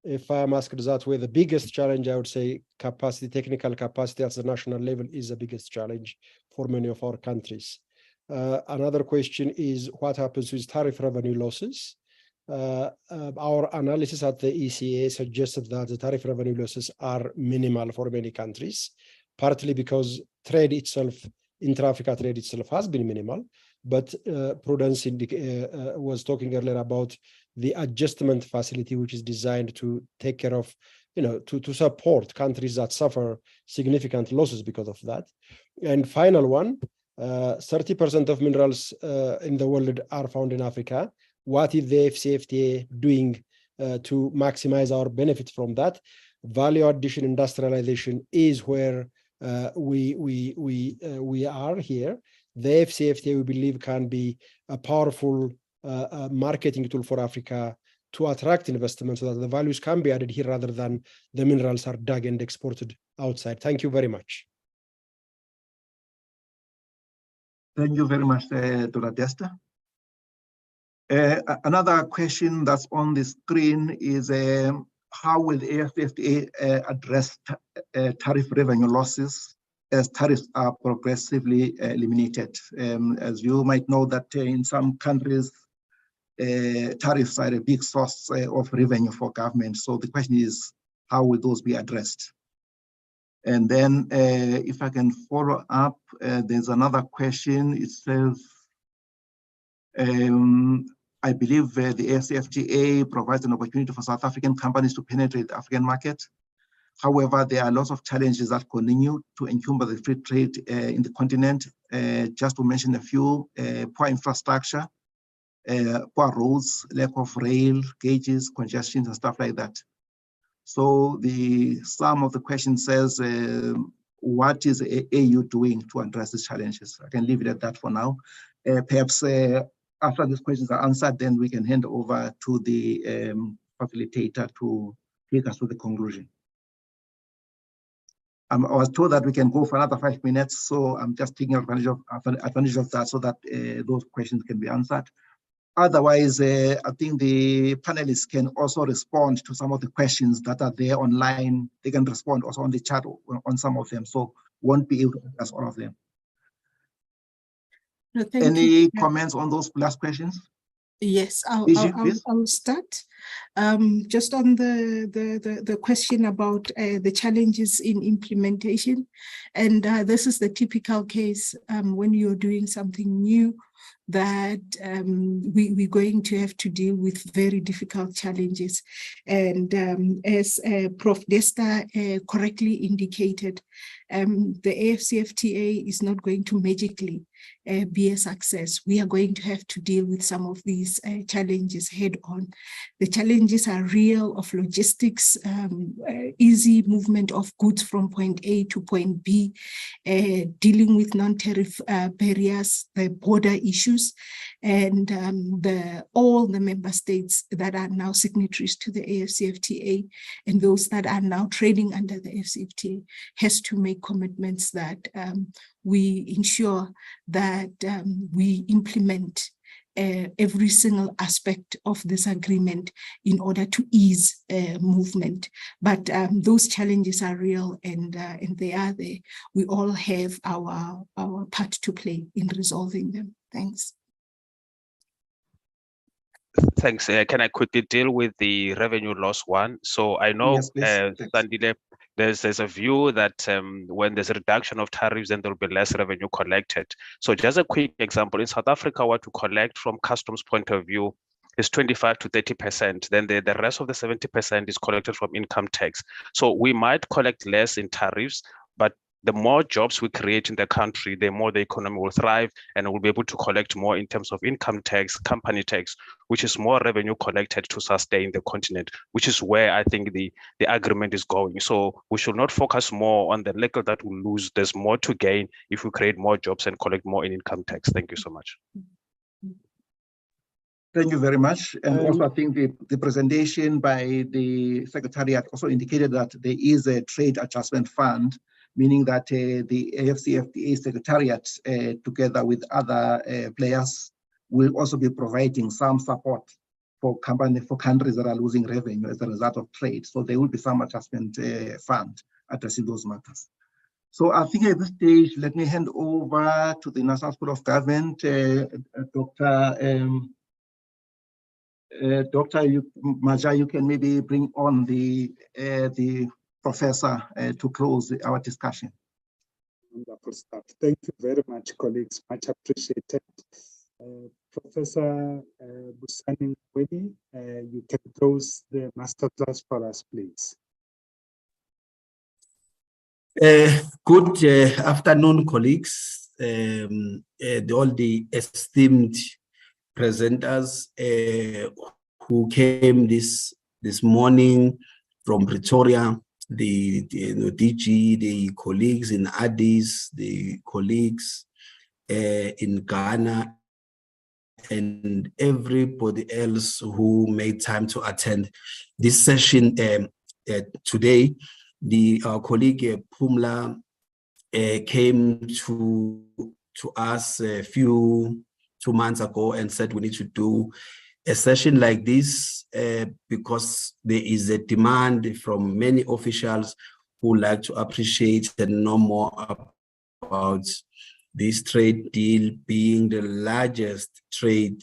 If I'm asked that way, the biggest challenge, I would say capacity, technical capacity at the national level is the biggest challenge for many of our countries. Another question is what happens with tariff revenue losses? Our analysis at the ECA suggested that the tariff revenue losses are minimal for many countries, partly because trade itself, intra-Africa trade itself has been minimal, but Prudence was talking earlier about the adjustment facility, which is designed to take care of, to support countries that suffer significant losses because of that. And final one, 30% of minerals in the world are found in Africa. What is the AfCFTA doing to maximize our benefit from that? Value addition industrialization is where we are here. The AfCFTA, we believe, can be a powerful marketing tool for Africa to attract investment so that the values can be added here rather than the minerals are dug and exported outside. Thank you very much.
Thank you very much, Dr. Desta. Another question that's on the screen is how will the AfCFTA address tariff revenue losses as tariffs are progressively eliminated? As you might know that in some countries, tariffs are a big source of revenue for government. So the question is, how will those be addressed? And then if I can follow up, there's another question. It says, I believe the AfCFTA provides an opportunity for South African companies to penetrate the African market. However, there are lots of challenges that continue to encumber the free trade in the continent. Just to mention a few, poor infrastructure, poor roads, lack of rail gauges, congestion and stuff like that. So some of the question says, what is the AU doing to address these challenges? I can leave it at that for now. Perhaps after these questions are answered, then we can hand over to the facilitator to take us to the conclusion. I was told that we can go for another 5 minutes, so I'm just taking advantage of that so that those questions can be answered. Otherwise, I think the panelists can also respond to some of the questions that are there online. They can respond also on the chat on some of them, so won't be able to address all of them.
No,
Any comments on those last questions?
Yes, I'll start. Just on the question about the challenges in implementation. And this is the typical case when you're doing something new, that we're going to have to deal with very difficult challenges. And as Prof. Desta correctly indicated, the AfCFTA is not going to magically be a success. We are going to have to deal with some of these challenges head on. The challenges are real, of logistics, easy movement of goods from point A to point B, dealing with non-tariff barriers, the border issues, and all the member states that are now signatories to the AfCFTA and those that are now trading under the AfCFTA has to make commitments that we ensure that we implement every single aspect of this agreement in order to ease movement. But those challenges are real and they are there. We all have our part to play in resolving them. Thanks.
Thanks. Can I quickly deal with the revenue loss one? So I know,
yes,
Sandile, there's a view that when there's a reduction of tariffs, then there'll be less revenue collected. So just a quick example, in South Africa, what to collect from customs point of view, is 25 to 30%. Then the rest of the 70% is collected from income tax. So we might collect less in tariffs, but the more jobs we create in the country, the more the economy will thrive, and we'll be able to collect more in terms of income tax, company tax, which is more revenue collected to sustain the continent, which is where I think the agreement is going. So we should not focus more on the little that we lose. There's more to gain if we create more jobs and collect more in income tax. Thank you so much.
Thank you very much. And also, I think the presentation by the Secretariat also indicated that there is a trade adjustment fund, meaning that the AfCFTA Secretariat, together with other players, will also be providing some support for countries that are losing revenue as a result of trade. So there will be some adjustment fund addressing those matters. So I think at this stage, let me hand over to the National School of Government, Dr. Maja. You can maybe bring on the professor to close our discussion.
Wonderful stuff. Thank you very much, colleagues. Much appreciated. Professor Busani Mweni, you can close the masterclass for us, please.
Good afternoon, colleagues. All the esteemed presenters who came this morning from Pretoria, the DG, the colleagues in Addis, the colleagues in Ghana, and everybody else who made time to attend this session today. Our colleague Pumla came to us a 2 months ago and said we need to do a session like this because there is a demand from many officials who like to appreciate and know more about this trade deal being the largest trade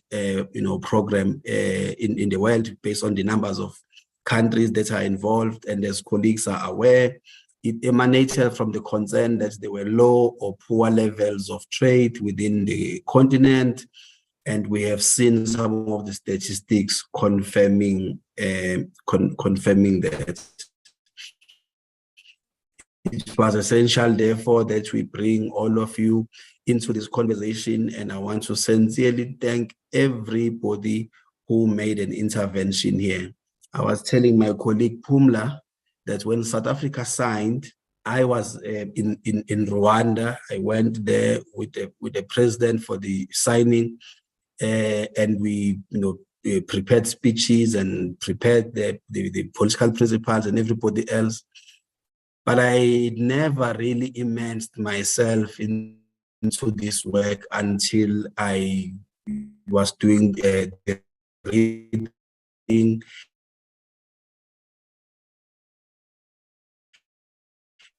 program in the world based on the numbers of countries that are involved. And as colleagues are aware, it emanated from the concern that there were low or poor levels of trade within the continent. And we have seen some of the statistics confirming that. It was essential, therefore, that we bring all of you into this conversation. And I want to sincerely thank everybody who made an intervention here. I was telling my colleague Pumla that when South Africa signed, I was in Rwanda. I went there with the president for the signing, and we prepared speeches and prepared the political principles and everybody else. But I never really immersed myself into this work until I was doing the reading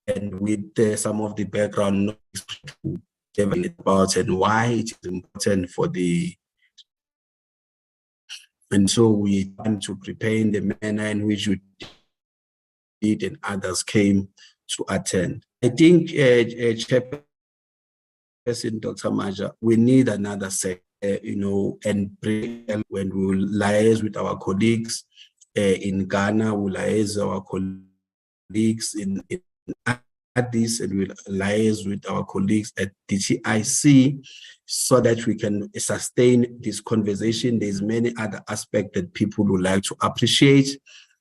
and with some of the background knowledge about and why it is important for the. And so we want to prepare in the manner in which we did and others came to attend. I think, Chairperson Dr. Maja, we need another set, and bring when we will liaise with our colleagues in Ghana, we'll liaise our colleagues in Addis, and we'll liaise with our colleagues at DTIC so that we can sustain this conversation. There's many other aspects that people would like to appreciate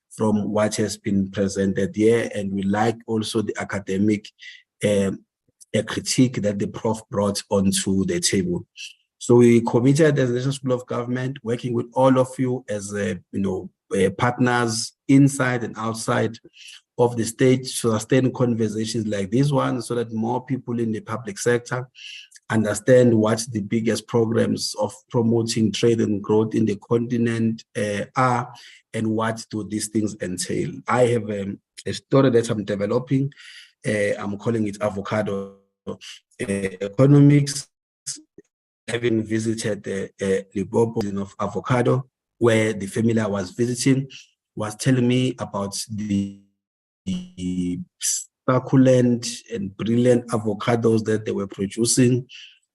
from what has been presented here, and we like also the academic critique that the prof brought onto the table. So we committed as the National School of Government, working with all of you as partners inside and outside of the state to sustain conversations like this one, so that more people in the public sector understand what the biggest programs of promoting trade and growth in the continent are, and what do these things entail. I have a story that I'm developing. I'm calling it avocado economics. Having visited the Limpopo of avocado, where the family I was visiting was telling me about the succulent and brilliant avocados that they were producing.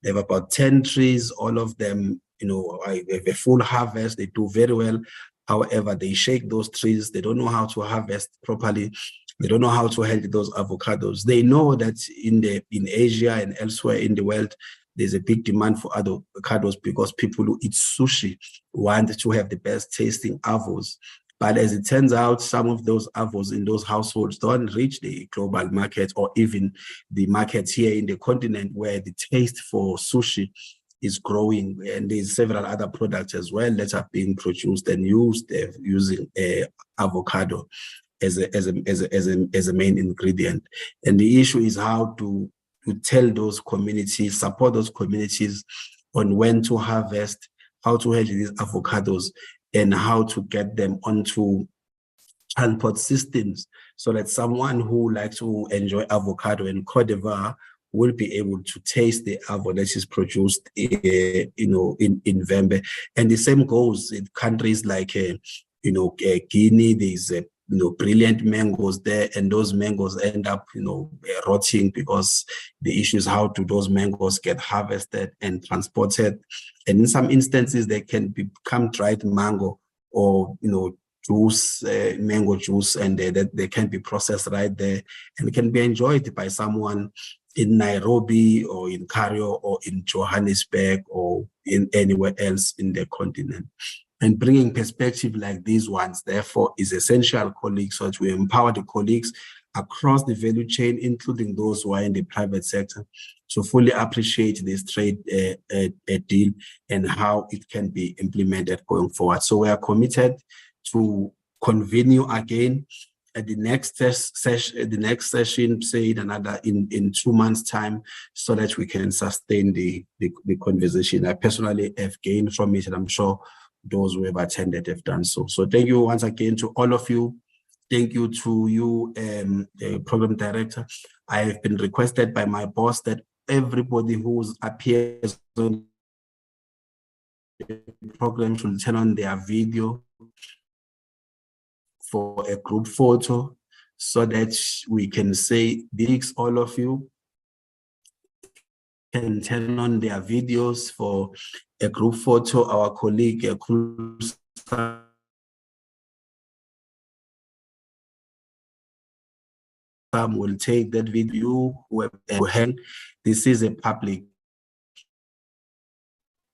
They have about 10 trees, all of them a full harvest. They do very well. However, they shake those trees. They don't know how to harvest properly. They don't know how to handle those avocados. They know that in Asia and elsewhere in the world, there's a big demand for avocados because people who eat sushi want to have the best tasting avos. But as it turns out, some of those avos in those households don't reach the global market or even the markets here in the continent where the taste for sushi is growing, and there's several other products as well that are being produced and used using avocado as a main ingredient. And the issue is how to tell those communities, support those communities on when to harvest, how to handle these avocados, and how to get them onto transport systems so that someone who likes to enjoy avocado in Cote d'Ivoire will be able to taste the avocado that is produced, in Vembe. And the same goes in countries like, Guinea. There's brilliant mangoes there, and those mangoes end up, rotting because the issue is how do those mangoes get harvested and transported. And in some instances, they can become dried mango or, juice, mango juice, and they can be processed right there and can be enjoyed by someone in Nairobi or in Cairo or in Johannesburg or in anywhere else in the continent. And bringing perspective like these ones, therefore, is essential, colleagues, so that we empower the colleagues across the value chain, including those who are in the private sector, to fully appreciate this trade deal and how it can be implemented going forward. So we are committed to convene you again at the next session, say in 2 months' time, so that we can sustain the conversation. I personally have gained from it, and I'm sure those who have attended have done so. So thank you once again to all of you. Thank you to you, Program Director. I have been requested by my boss that everybody who appears on the program should turn on their video for a group photo so that we can say, all of you can turn on their videos for a group photo. Our colleague, will take that video. This is a public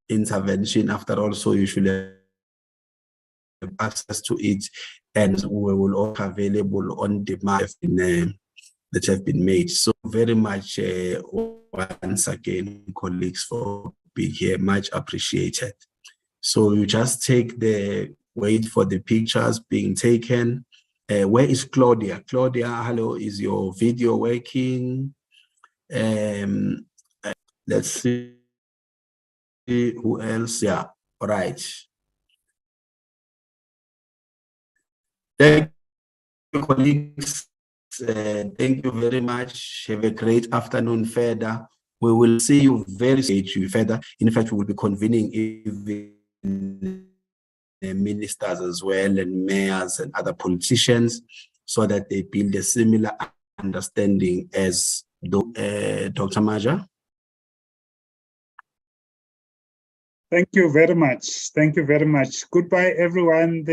intervention after all, so you should have access to it, and we will all be available on demand that have been made. So very much once again, colleagues, for being here, much appreciated. So you just wait for the pictures being taken. Where is Claudia? Claudia, hello, is your video working? Let's see who else. Yeah, all right. Thank you, colleagues. Thank you very much. Have a great afternoon further. We will see you very soon further. In fact, we will be convening even ministers as well, and mayors and other politicians, so that they build a similar understanding as Dr. Maja.
Thank you very much. Thank you very much. Goodbye, everyone.